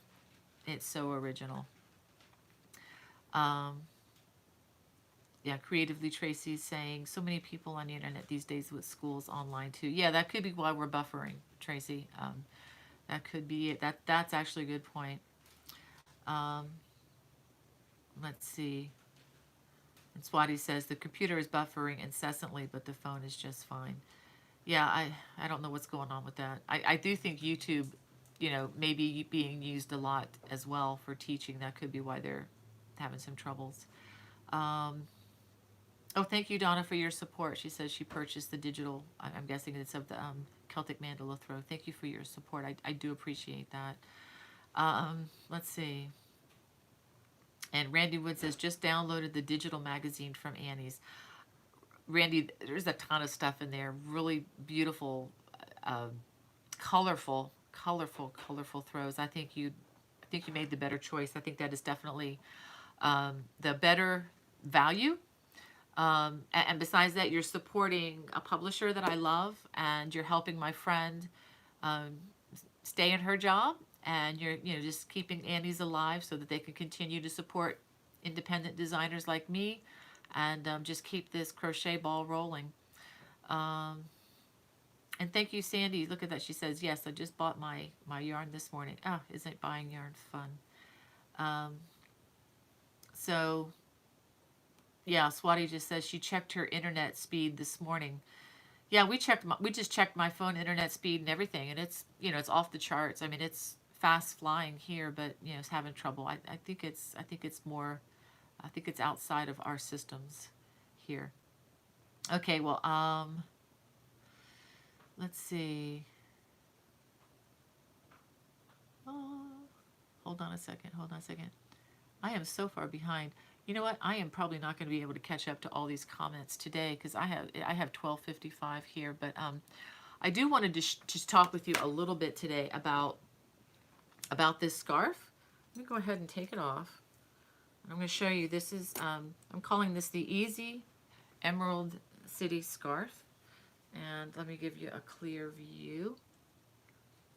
Speaker 1: it's So Original. Yeah, Creatively Tracy's saying, so many people on the internet these days with schools online too. Yeah, that could be why we're buffering, Tracy. That could be it. That's actually a good point. Let's see. And Swati says the computer is buffering incessantly, but the phone is just fine. Yeah, I don't know what's going on with that. I do think YouTube, you know, maybe being used a lot as well for teaching. That could be why they're having some troubles. Oh, thank you, Donna, for your support. She says she purchased the digital. I'm guessing it's of the Celtic Mandala Throw. Thank you for your support. I do appreciate that. Let's see. And Randy Wood says, just downloaded the digital magazine from Annie's. Randy, there's a ton of stuff in there. Really beautiful, colorful throws. I think you made the better choice. I think that is definitely the better value. And besides that, you're supporting a publisher that I love, and you're helping my friend stay in her job, and you're just keeping Annie's alive so that they can continue to support independent designers like me, and just keep this crochet ball rolling. And thank you, Sandy. Look at that. She says, yes, I just bought my yarn this morning. Oh, isn't buying yarn fun? So yeah, Swati just says she checked her internet speed this morning. Yeah, we just checked my phone internet speed and everything, and it's, it's off the charts. I mean, it's fast flying here, but it's having trouble. I think it's more, I think it's outside of our systems here. Okay, well, let's see. Oh, hold on a second. I am so far behind. You know what? I am probably not going to be able to catch up to all these comments today because I have 12:55 here. But I do want to just talk with you a little bit today about this scarf. Let me go ahead and take it off. I'm going to show you, this is, I'm calling this the Easy Emerald City Scarf. And let me give you a clear view.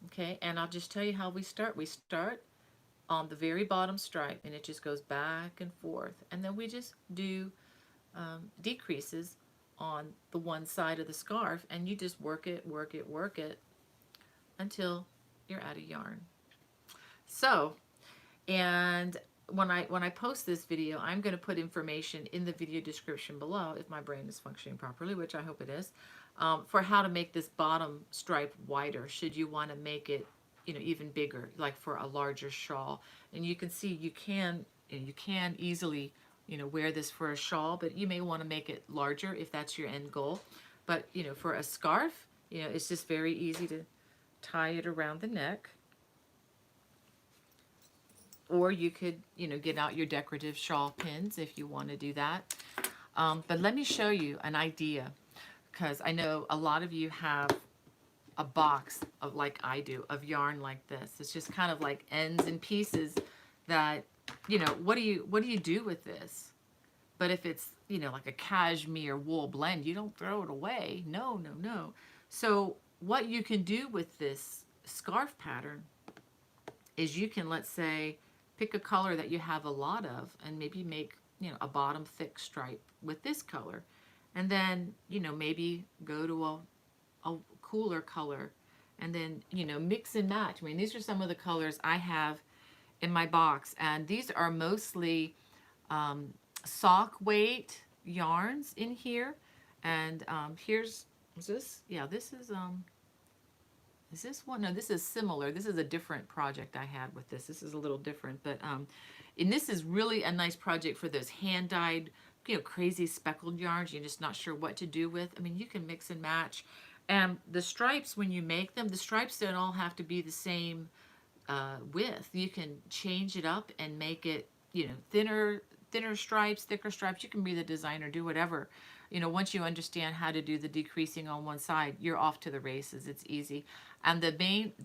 Speaker 1: Okay, and I'll just tell you how we start. We start on the very bottom stripe, and it just goes back and forth. And then we just do decreases on the one side of the scarf, and you just work it, work it, work it until you're out of yarn. So, and when I post this video, I'm going to put information in the video description below, if my brain is functioning properly, which I hope it is, for how to make this bottom stripe wider, should you want to make it, you know, even bigger, like for a larger shawl. And you can see you can easily, you know, wear this for a shawl, but you may want to make it larger if that's your end goal. But, you know, for a scarf, you know, it's just very easy to tie it around the neck. Or you could, you know, get out your decorative shawl pins if you want to do that. But let me show you an idea, because I know a lot of you have a box of, like I do, of yarn like this. It's just kind of like ends and pieces that, you know, what do you do with this? But if it's, you know, like a cashmere wool blend, you don't throw it away. No, no, no. So what you can do with this scarf pattern is you can, let's say, pick a color that you have a lot of and maybe make, you know, a bottom thick stripe with this color. And then, you know, maybe go to a cooler color and then, you know, mix and match. I mean, these are some of the colors I have in my box, and these are mostly sock weight yarns in here. And here's, is this? Yeah, this is this one? No, this is similar. This is a different project I had with this. This is a little different, but and this is really a nice project for those hand-dyed, you know, crazy speckled yarns you're just not sure what to do with. I mean, you can mix and match. And the stripes, when you make them, the stripes don't all have to be the same width. You can change it up and make it, you know, thinner stripes, thicker stripes. You can be the designer, do whatever. You know, once you understand how to do the decreasing on one side, you're off to the races. It's easy. And the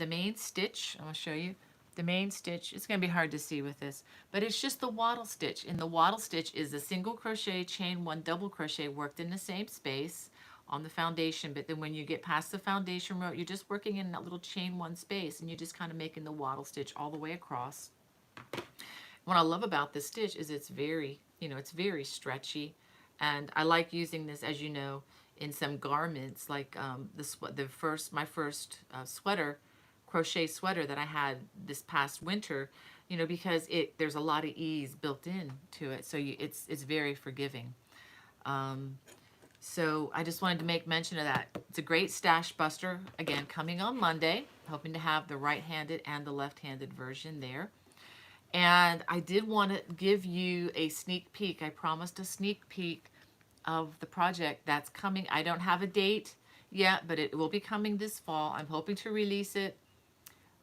Speaker 1: main stitch, I'm going to show you. The main stitch, it's going to be hard to see with this, but it's just the wattle stitch. And the wattle stitch is a single crochet, chain one, double crochet worked in the same space on the foundation. But then when you get past the foundation row, you're just working in that little chain one space, and you're just kind of making the wattle stitch all the way across. What I love about this stitch is it's very, you know, it's very stretchy. And I like using this, as you know, in some garments, like my first sweater, crochet sweater that I had this past winter, you know, because there's a lot of ease built in to it, so it's very forgiving. So I just wanted to make mention of that. It's a great stash buster. Again, coming on Monday, hoping to have the right-handed and the left-handed version there. And I did want to give you a sneak peek. I promised a sneak peek of the project that's coming. I don't have a date yet, but it will be coming this fall. I'm hoping to release it.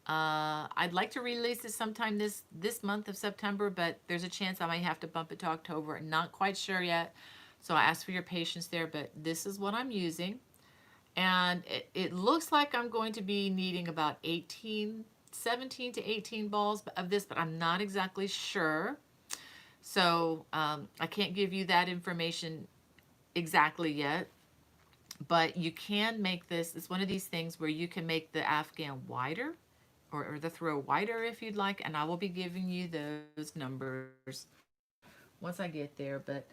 Speaker 1: I'd like to release it sometime this month of September, but there's a chance I might have to bump it to October. I'm not quite sure yet, so I ask for your patience there, but this is what I'm using. And it looks like I'm going to be needing about 17 to 18 balls of this, but I'm not exactly sure. So I can't give you that information exactly yet, but you can make this. It's one of these things where you can make the Afghan wider or the throw wider if you'd like, and I will be giving you those numbers once I get there. But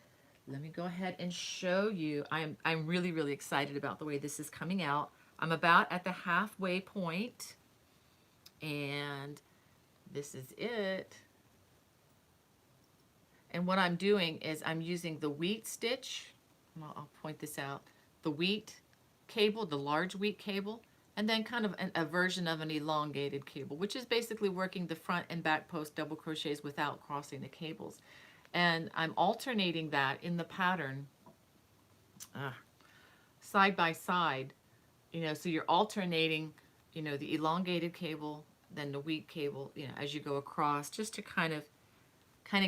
Speaker 1: let me go ahead and show you. I'm really, really excited about the way this is coming out. I'm about at the halfway point, and this is it. And what I'm doing is I'm using the wheat stitch. I'll point this out. The wheat cable, the large wheat cable, and then kind of a version of an elongated cable, which is basically working the front and back post double crochets without crossing the cables. And I'm alternating that in the pattern side by side, you know, so you're alternating, you know, the elongated cable, then the wheat cable, you know, as you go across, just to kind of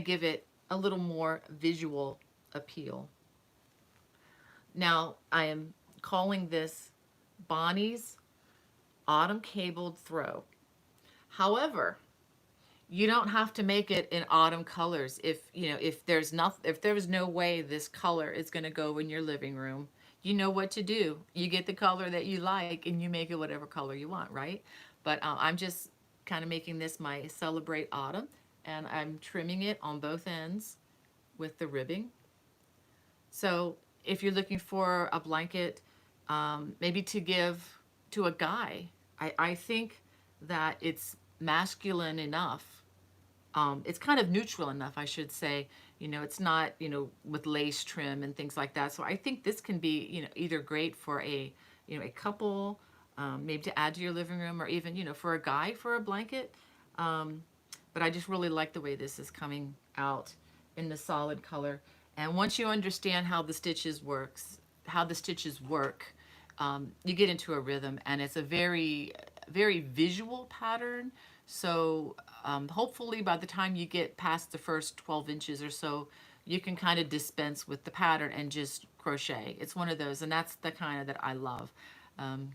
Speaker 1: give it a little more visual appeal. Now, I am calling this Bonnie's Autumn Cabled Throw. However, You don't have to make it in autumn colors. If you know, if there's no way this color is going to go in your living room, you know what to do. You get the color that you like and you make it whatever color you want, right? But I'm just kind of making this my celebrate autumn, and I'm trimming it on both ends with the ribbing. So if you're looking for a blanket, maybe to give to a guy, I think that it's masculine enough. It's kind of neutral enough, I should say. You know, it's not, you know, with lace trim and things like that. So I think this can be, you know, either great for a, you know, a couple, maybe to add to your living room, or even, you know, for a guy for a blanket. Um, but I just really like the way this is coming out in the solid color. And once you understand how the stitches work, you get into a rhythm, and it's a very, very visual pattern. So hopefully by the time you get past the first 12 inches or so, you can kind of dispense with the pattern and just crochet. It's one of those, and that's the kind of that I love. Um,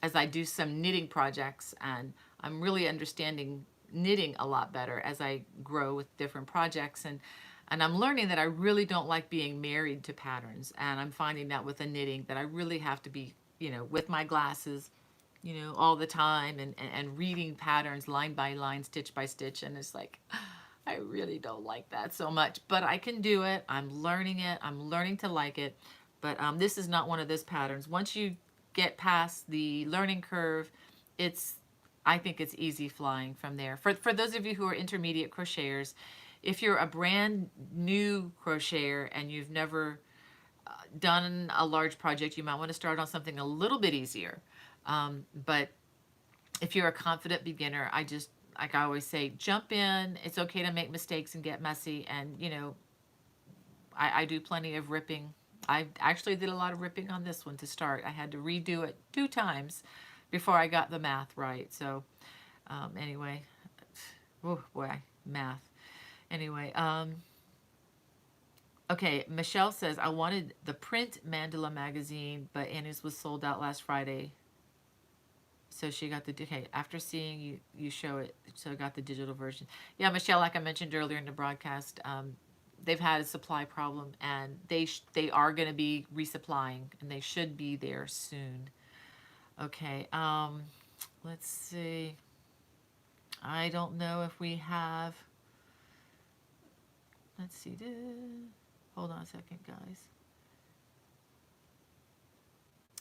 Speaker 1: as I do some knitting projects, and I'm really understanding knitting a lot better as I grow with different projects, and I'm learning that I really don't like being married to patterns, and I'm finding that with the knitting that I really have to be, you know, with my glasses, you know, all the time, and reading patterns line by line, stitch by stitch, and it's like I really don't like that so much, but I can do it. I'm learning it. I'm learning to like it. But this is not one of those patterns. Once you get past the learning curve, it's I think it's easy flying from there. For those of you who are intermediate crocheters, if you're a brand new crocheter and you've never done a large project, you might want to start on something a little bit easier. But if you're a confident beginner, I just, like I always say, jump in. It's okay to make mistakes and get messy. And, you know, I do plenty of ripping. I actually did a lot of ripping on this one to start. I had to redo it 2 times before I got the math right. So anyway, oh boy, math. Anyway, okay, Michelle says, I wanted the print Mandala magazine, but Annie's was sold out last Friday. So she got the, okay, after seeing you show it, so I got the digital version. Yeah, Michelle, like I mentioned earlier in the broadcast, they've had a supply problem, and they are going to be resupplying, and they should be there soon. Okay, let's see. I don't know if we have, let's see. Hold on a second, guys.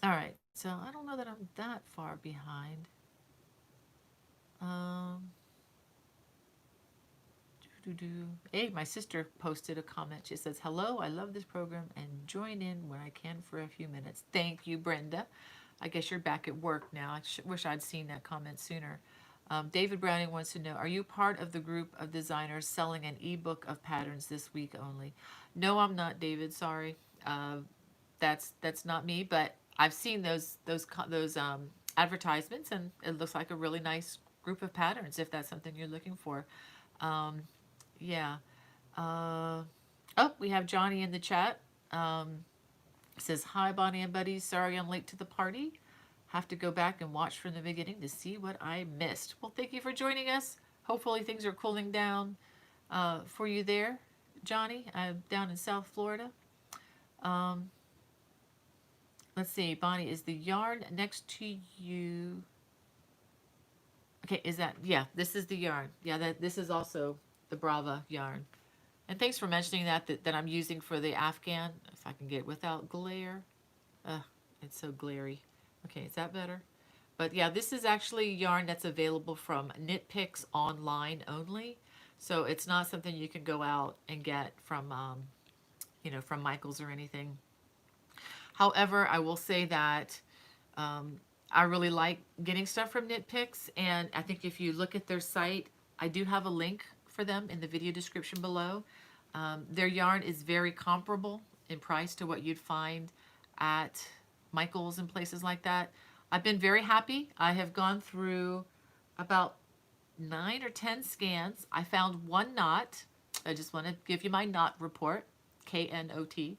Speaker 1: All right, so I don't know that I'm that far behind. Um, Hey, my sister posted a comment. She says, hello, I love this program and join in when I can for a few minutes. Thank you, Brenda. I guess you're back at work now. I wish I'd seen that comment sooner. David Browning wants to know, are you part of the group of designers selling an ebook of patterns this week only? No, I'm not, David. Sorry. That's not me, but I've seen those advertisements, and it looks like a really nice group of patterns if that's something you're looking for. Um, yeah. Uh, oh, we have Johnny in the chat. Says, hi, Bonnie and Buddy. Sorry I'm late to the party. Have to go back and watch from the beginning to see what I missed. Well, thank you for joining us. Hopefully things are cooling down for you there, Johnny, down in South Florida. Um, let's see, Bonnie, is the yarn next to you? Okay, is that, yeah, this is the yarn. Yeah, this is also the Brava yarn. And thanks for mentioning that I'm using for the Afghan. If I can get it without glare. It's so glary. Okay, is that better? But yeah, this is actually yarn that's available from Knit Picks online only. So it's not something you can go out and get from, you know, from Michael's or anything. However, I will say that I really like getting stuff from Knit Picks, and I think if you look at their site, I do have a link for them in the video description below. Their yarn is very comparable in price to what you'd find at Michael's and places like that. I've been very happy. I have gone through about 9 or 10 scans. I found one knot. I just want to give you my knot report, KNOT.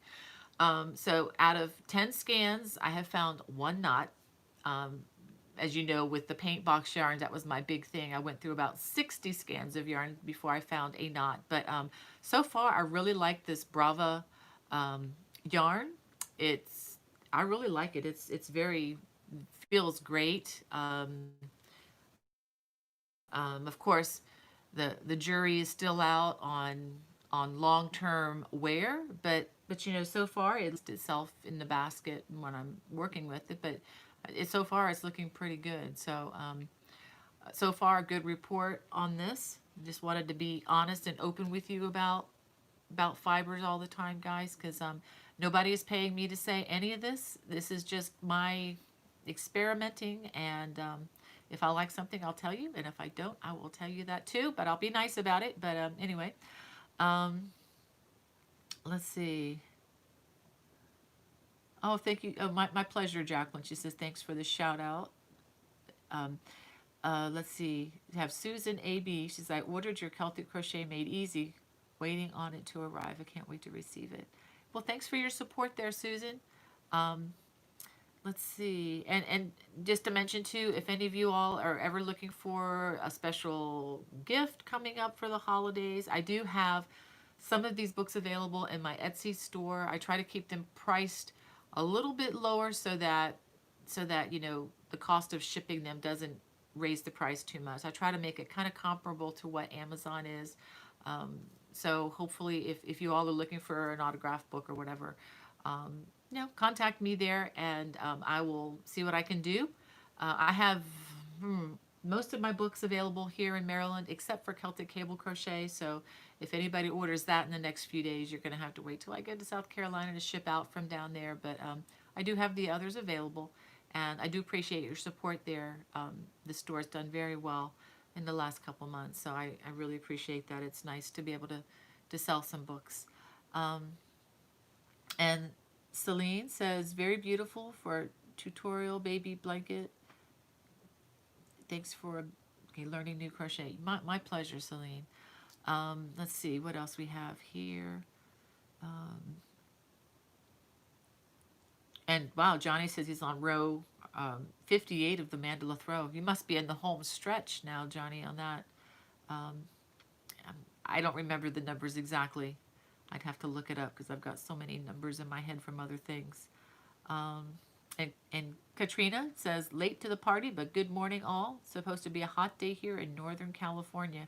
Speaker 1: So out of 10 scans, I have found one knot. as you know, with the paint box yarns, that was my big thing. I went through about 60 scans of yarn before I found a knot. But so far, I really like this Brava yarn. It's I really like it. It's very feels great. Of course, the jury is still out on long term wear, but you know, so far it's itself in the basket when I'm working with it. But so far it's looking pretty good. So so far a good report on this. Just wanted to be honest and open with you about fibers all the time, guys, because nobody is paying me to say any of this. This is just my experimenting, and if I like something, I'll tell you, and if I don't, I will tell you that too. But I'll be nice about it. But anyway, um, let's see. Oh, thank you. Oh, my pleasure, Jacqueline. She says thanks for the shout out. Um, let's see. We have Susan AB. She's like, ordered your Celtic Crochet Made Easy. Waiting on it to arrive. I can't wait to receive it. Well, thanks for your support there, Susan. Um, let's see. And just to mention too, if any of you all are ever looking for a special gift coming up for the holidays, I do have some of these books available in my Etsy store. I try to keep them priced a little bit lower so that you know the cost of shipping them doesn't raise the price too much. I try to make it kind of comparable to what Amazon is. Um, so hopefully, if you all are looking for an autograph book or whatever, um, you know, contact me there, and I will see what I can do. I have hmm, most of my books available here in Maryland, except for Celtic Cable Crochet. So if anybody orders that in the next few days, you're going to have to wait till I get to South Carolina to ship out from down there. But I do have the others available, and I do appreciate your support there. The store's done very well in the last couple months, so I really appreciate that. It's nice to be able to sell some books. Um, and Celine says, very beautiful for tutorial baby blanket. Thanks for okay, learning new crochet. My pleasure, Celine. Let's see what else we have here. Um, and wow, Johnny says he's on row 58 of the Mandala Throw. You must be in the home stretch now, Johnny, on that. Um, I don't remember the numbers exactly. I'd have to look it up because I've got so many numbers in my head from other things. Um, and Katrina says, late to the party, but good morning all. Supposed to be a hot day here in Northern California.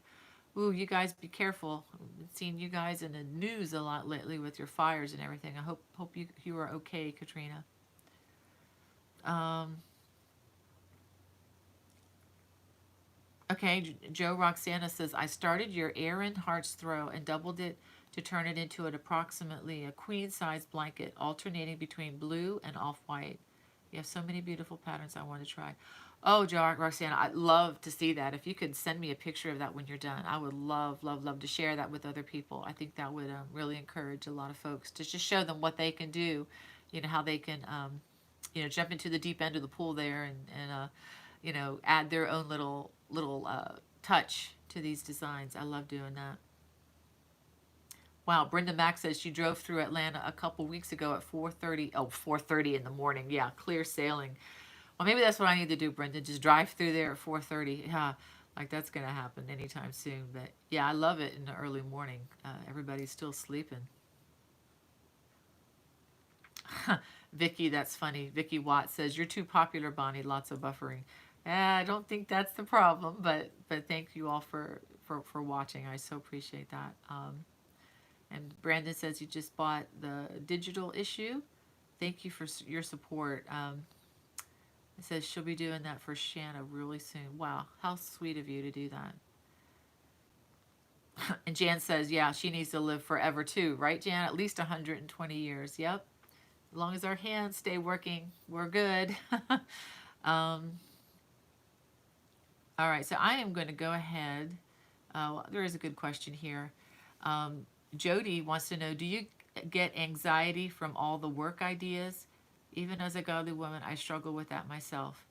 Speaker 1: Ooh, you guys be careful. I've been seeing you guys in the news a lot lately with your fires and everything. I hope you are okay, Katrina. Um, okay, Joe Roxana says, I started your Aaron Hearts throw and doubled it to turn it into an approximately a queen size blanket, alternating between blue and off-white. You have so many beautiful patterns I want to try. Oh, Roxana, I'd love to see that. If you could send me a picture of that when you're done, I would love, love, love to share that with other people. I think that would really encourage a lot of folks to just show them what they can do, you know, how they can, you know, jump into the deep end of the pool there and you know, add their own little touch to these designs. I love doing that. Wow, Brenda Mack says she drove through Atlanta a couple weeks ago at 4:30. Oh, 4:30 in the morning. Yeah, clear sailing. Well, maybe that's what I need to do, Brenda. Just drive through there at 4:30. Yeah, like that's gonna happen anytime soon. But yeah, I love it in the early morning. Everybody's still sleeping. Vicky, that's funny. Vicky Watt says you're too popular, Bonnie. Lots of buffering. I don't think that's the problem, but thank you all for watching. I so appreciate that. And Brandon says you just bought the digital issue. Thank you for your support. It says she'll be doing that for Shanna really soon. Wow, how sweet of you to do that. And Jan says, yeah, she needs to live forever too, right, Jan? At least 120 years. Yep. As long as our hands stay working, we're good. um, all right, so I am going to go ahead. There is a good question here. Jody wants to know, do you get anxiety from all the work ideas? Even as a godly woman, I struggle with that myself.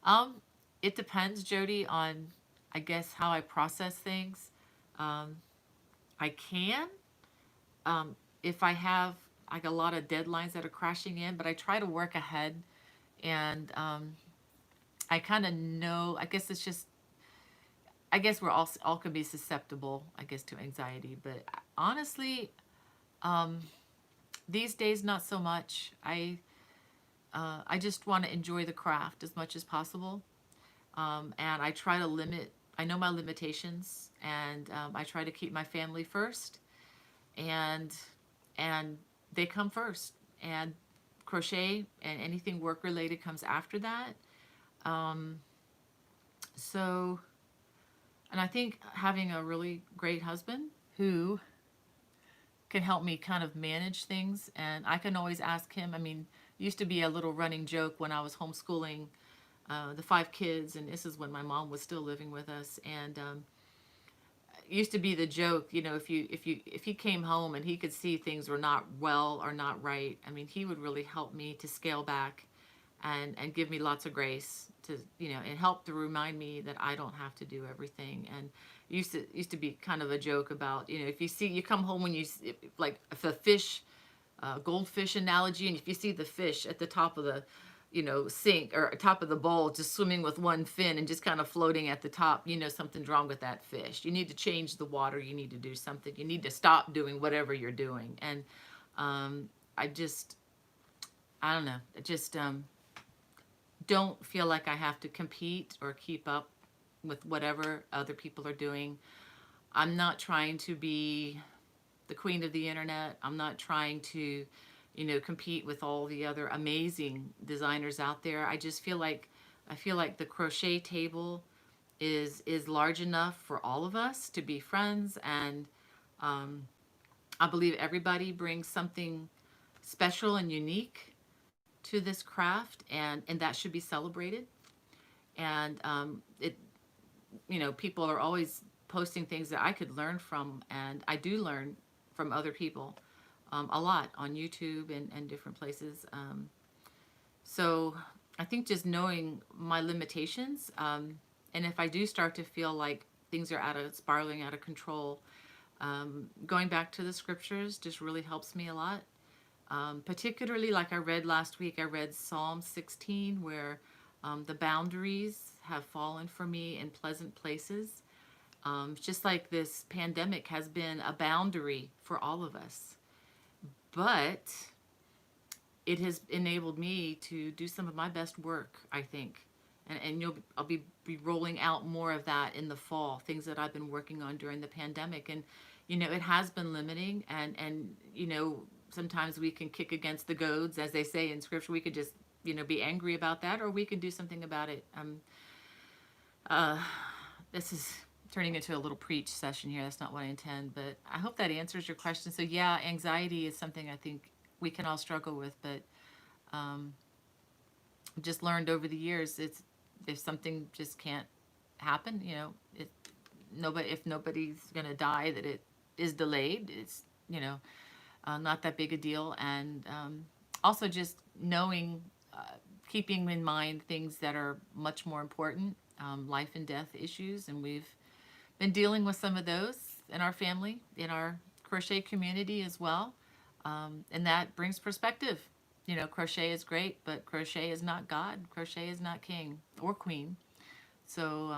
Speaker 1: Um, it depends, Jody, on I guess how I process things. Um, I can, if I have like a lot of deadlines that are crashing in, but I try to work ahead, and I kind of know, I guess it's just, I guess we're all can be susceptible, I guess, to anxiety. But honestly, um, these days, not so much. I just want to enjoy the craft as much as possible. And I try to limit, I know my limitations, and I try to keep my family first, and and they come first. And crochet and anything work related comes after that. Um, so, and I think having a really great husband who can help me kind of manage things, and I can always ask him. I mean, it used to be a little running joke when I was homeschooling the five kids, and this is when my mom was still living with us. And it used to be the joke, you know, if he came home and he could see things were not well or not right, I mean, he would really help me to scale back and give me lots of grace to, you know, and help to remind me that I don't have to do everything. And used to be kind of a joke about, you know, if you see, you come home when you like if a fish, goldfish analogy, and if you see the fish at the top of the, you know, sink or top of the bowl just swimming with one fin and just kind of floating at the top, you know, something's wrong with that fish. You need to change the water. You need to do something. You need to stop doing whatever you're doing. And I just, I don't know. I just don't feel like I have to compete or keep up with whatever other people are doing. I'm not trying to be the queen of the internet. I'm not trying to, you know, compete with all the other amazing designers out there. I just feel like the crochet table is large enough for all of us to be friends, and I believe everybody brings something special and unique to this craft, and that should be celebrated. And it, you know, people are always posting things that I could learn from, and I do learn from other people a lot on YouTube and different places. So I think just knowing my limitations, and if I do start to feel like things are spiraling out of control, going back to the scriptures just really helps me a lot. Particularly, like I read last week, I read Psalm 16, where the boundaries have fallen for me in pleasant places. Just like this pandemic has been a boundary for all of us. But it has enabled me to do some of my best work, I think. And I'll be rolling out more of that in the fall, things that I've been working on during the pandemic. And, you know, it has been limiting, and you know, sometimes we can kick against the goads, as they say in scripture. We could just, you know, be angry about that, or we could do something about it. Uh, this is turning into a little preach session here. That's not what I intend, but I hope that answers your question. So yeah, anxiety is something I think we can all struggle with, but just learned over the years, it's, if something just can't happen, you know, if nobody's gonna die, that it is delayed. It's, you know, not that big a deal. And also just knowing, keeping in mind things that are much more important, life and death issues. And we've been dealing with some of those in our family, in our crochet community as well. And that brings perspective. You know, crochet is great, but crochet is not God. Crochet is not king or queen. So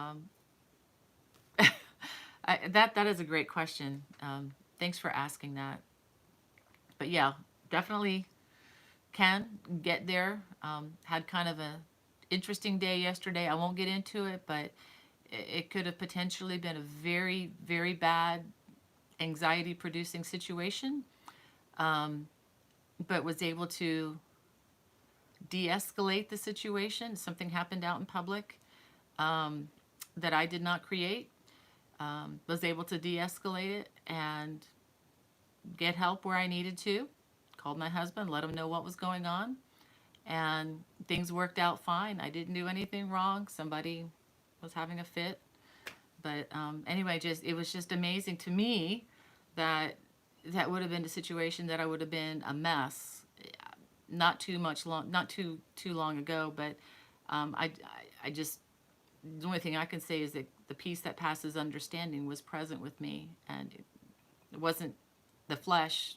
Speaker 1: that is a great question. Thanks for asking that. But yeah, definitely can get there. Had kind of a interesting day yesterday. I won't get into it, but it could have potentially been a very, very bad anxiety producing situation. But was able to de-escalate the situation. Something happened out in public that I did not create. Was able to de-escalate it and get help where I needed to. Called my husband, let him know what was going on, and things worked out fine. I didn't do anything wrong. Somebody was having a fit, but anyway, it was just amazing to me that would have been a situation that I would have been a mess, not too long ago. But I just, the only thing I can say is that the peace that passes understanding was present with me, and it wasn't the flesh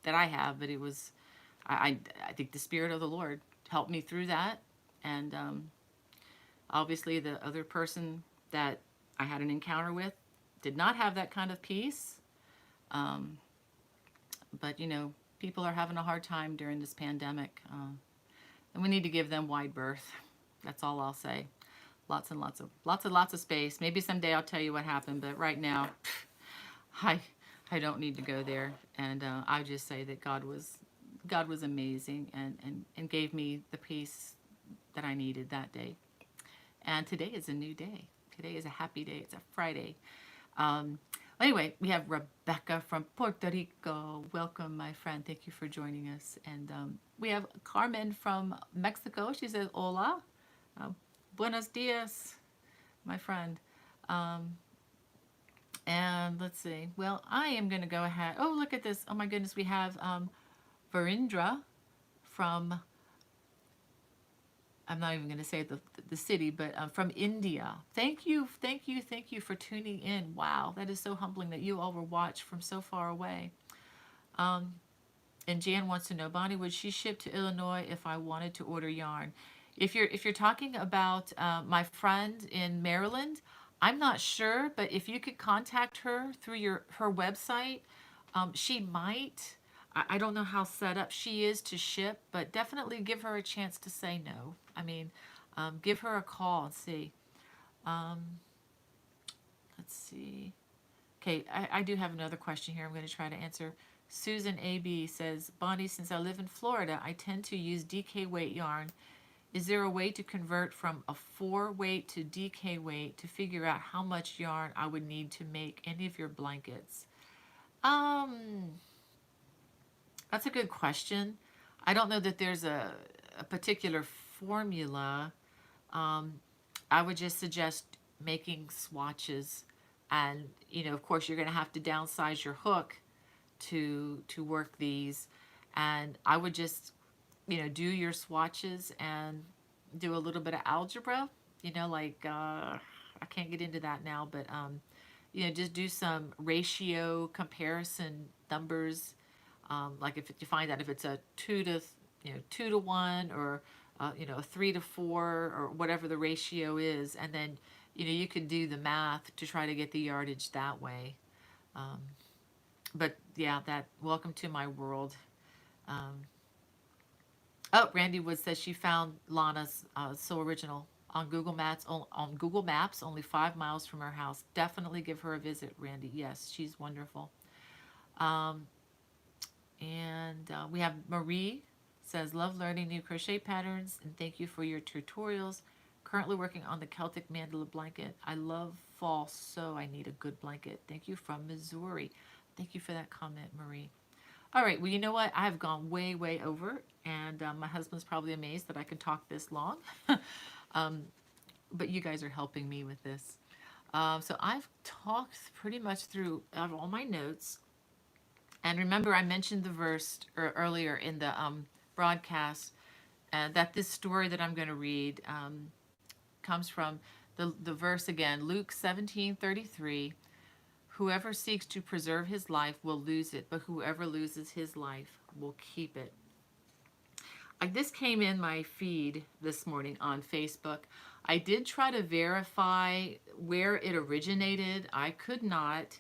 Speaker 1: that I have, but it was, I think the Spirit of the Lord helped me through that. And Obviously, the other person that I had an encounter with did not have that kind of peace. Um, but, you know, people are having a hard time during this pandemic. And we need to give them wide berth. That's all I'll say. Lots and lots of space. Maybe someday I'll tell you what happened, but right now, I I don't need to go there. And I just say that God was amazing and gave me the peace that I needed that day. And today is a new day. Today is a happy day. It's a Friday. Um, anyway, we have Rebecca from Puerto Rico. Welcome, my friend. Thank you for joining us. And we have Carmen from Mexico. She says, hola. Uh, buenos dias, my friend. Um, and let's see. Well, I am going to go ahead. Oh, look at this. Oh, my goodness. We have Varindra from, I'm not even going to say the city, but from India. Thank you for tuning in. Wow, that is so humbling that you all were watched from so far away. And Jan wants to know, Bonnie, would she ship to Illinois if I wanted to order yarn? If you're talking about my friend in Maryland, I'm not sure, but if you could contact her through her website, she might. I don't know how set up she is to ship, but definitely give her a chance to say no. I mean, give her a call and see. Um, let's see. Okay, I do have another question here I'm going to try to answer. Susan AB says, Bonnie, since I live in Florida, I tend to use DK weight yarn. Is there a way to convert from a 4 weight to DK weight to figure out how much yarn I would need to make any of your blankets? That's a good question. I don't know that there's a particular formula. I would just suggest making swatches, and you know, of course, you're going to have to downsize your hook to work these. And I would just, you know, do your swatches and do a little bit of algebra. You know, like I can't get into that now, but you know, just do some ratio comparison numbers. Like if you find out if it's a 2 to 1, or you know, a 3 to 4, or whatever the ratio is, and then you know, you can do the math to try to get the yardage that way. But yeah, that, welcome to my world. Oh, Randy Wood says she found Lana's So Original on Google Maps. On Google Maps, only 5 miles from her house. Definitely give her a visit, Randy. Yes, she's wonderful. And we have Marie says, love learning new crochet patterns and thank you for your tutorials. Currently working on the Celtic Mandala blanket. I love fall, so I need a good blanket. Thank you from Missouri. Thank you for that comment, Marie. All right, well, you know what? I've gone way, way over, and my husband's probably amazed that I can talk this long. But you guys are helping me with this. So I've talked pretty much through all my notes. And remember, I mentioned the verse earlier in the broadcast that this story that I'm going to read comes from the verse again, Luke 17:33. Whoever seeks to preserve his life will lose it, but whoever loses his life will keep it. This came in my feed this morning on Facebook. I did try to verify where it originated. I could not,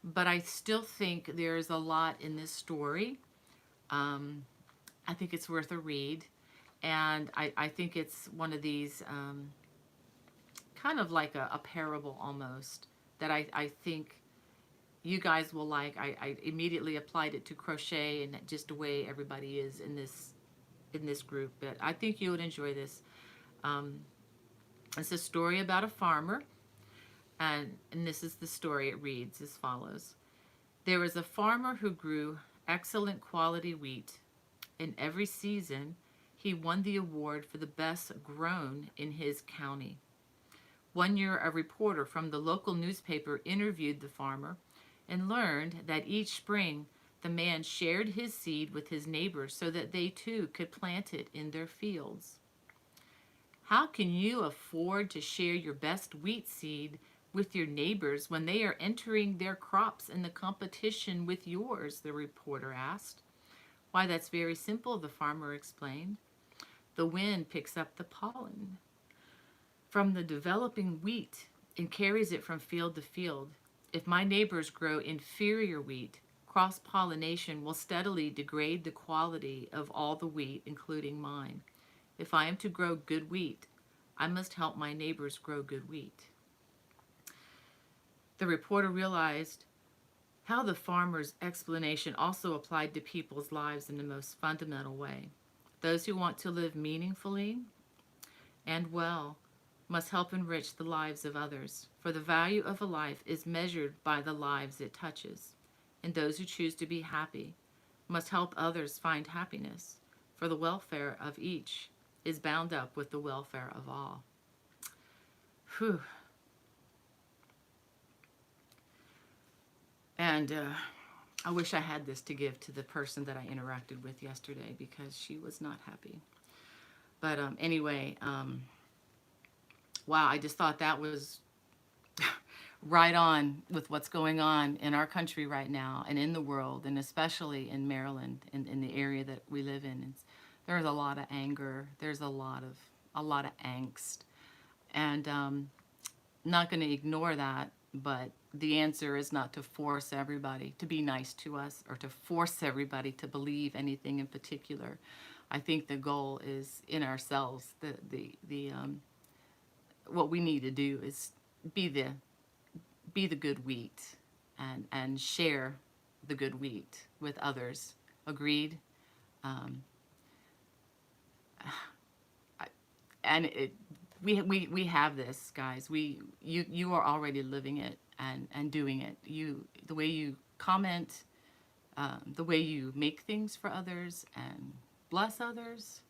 Speaker 1: but I still think there's a lot in this story. I think it's worth a read. And I think it's one of these kind of like a parable almost that I think you guys will like. I immediately applied it to crochet and just the way everybody is in this group, but I think you would enjoy this. It's a story about a farmer, and this is the story. It reads as follows. There was a farmer who grew excellent quality wheat. In every season, he won the award for the best grown in his county. One year, a reporter from the local newspaper interviewed the farmer and learned that each spring the man shared his seed with his neighbors so that they too could plant it in their fields. How can you afford to share your best wheat seed with your neighbors when they are entering their crops in the competition with yours? The reporter asked. Why, that's very simple, the farmer explained. The wind picks up the pollen. from the developing wheat and carries it from field to field. If my neighbors grow inferior wheat, cross-pollination will steadily degrade the quality of all the wheat, including mine. If I am to grow good wheat, I must help my neighbors grow good wheat. The reporter realized how the farmer's explanation also applied to people's lives in the most fundamental way. Those who want to live meaningfully and well must help enrich the lives of others, for the value of a life is measured by the lives it touches. And those who choose to be happy must help others find happiness, for the welfare of each is bound up with the welfare of all. Whew. And I wish I had this to give to the person that I interacted with yesterday, because she was not happy. But anyway, wow, I just thought that was right on with what's going on in our country right now and in the world, and especially in Maryland, in the area that we live in. There's a lot of anger. There's a lot of angst. And not going to ignore that, but the answer is not to force everybody to be nice to us or to force everybody to believe anything in particular. I think the goal is in ourselves. What we need to do is be the good wheat and share the good wheat with others. Agreed? We have this, guys. You are already living it and doing it. The way you comment, the way you make things for others and bless others.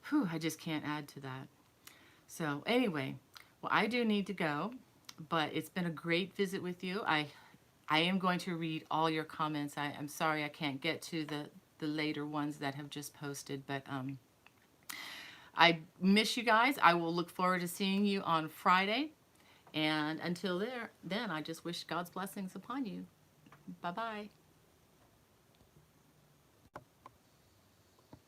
Speaker 1: Whew, I just can't add to that. So anyway, well, I do need to go, but it's been a great visit with you. I am going to read all your comments. I'm sorry I can't get to the later ones that have just posted, but I miss you guys. I will look forward to seeing you on Friday. And until then, I just wish God's blessings upon you. Bye-bye.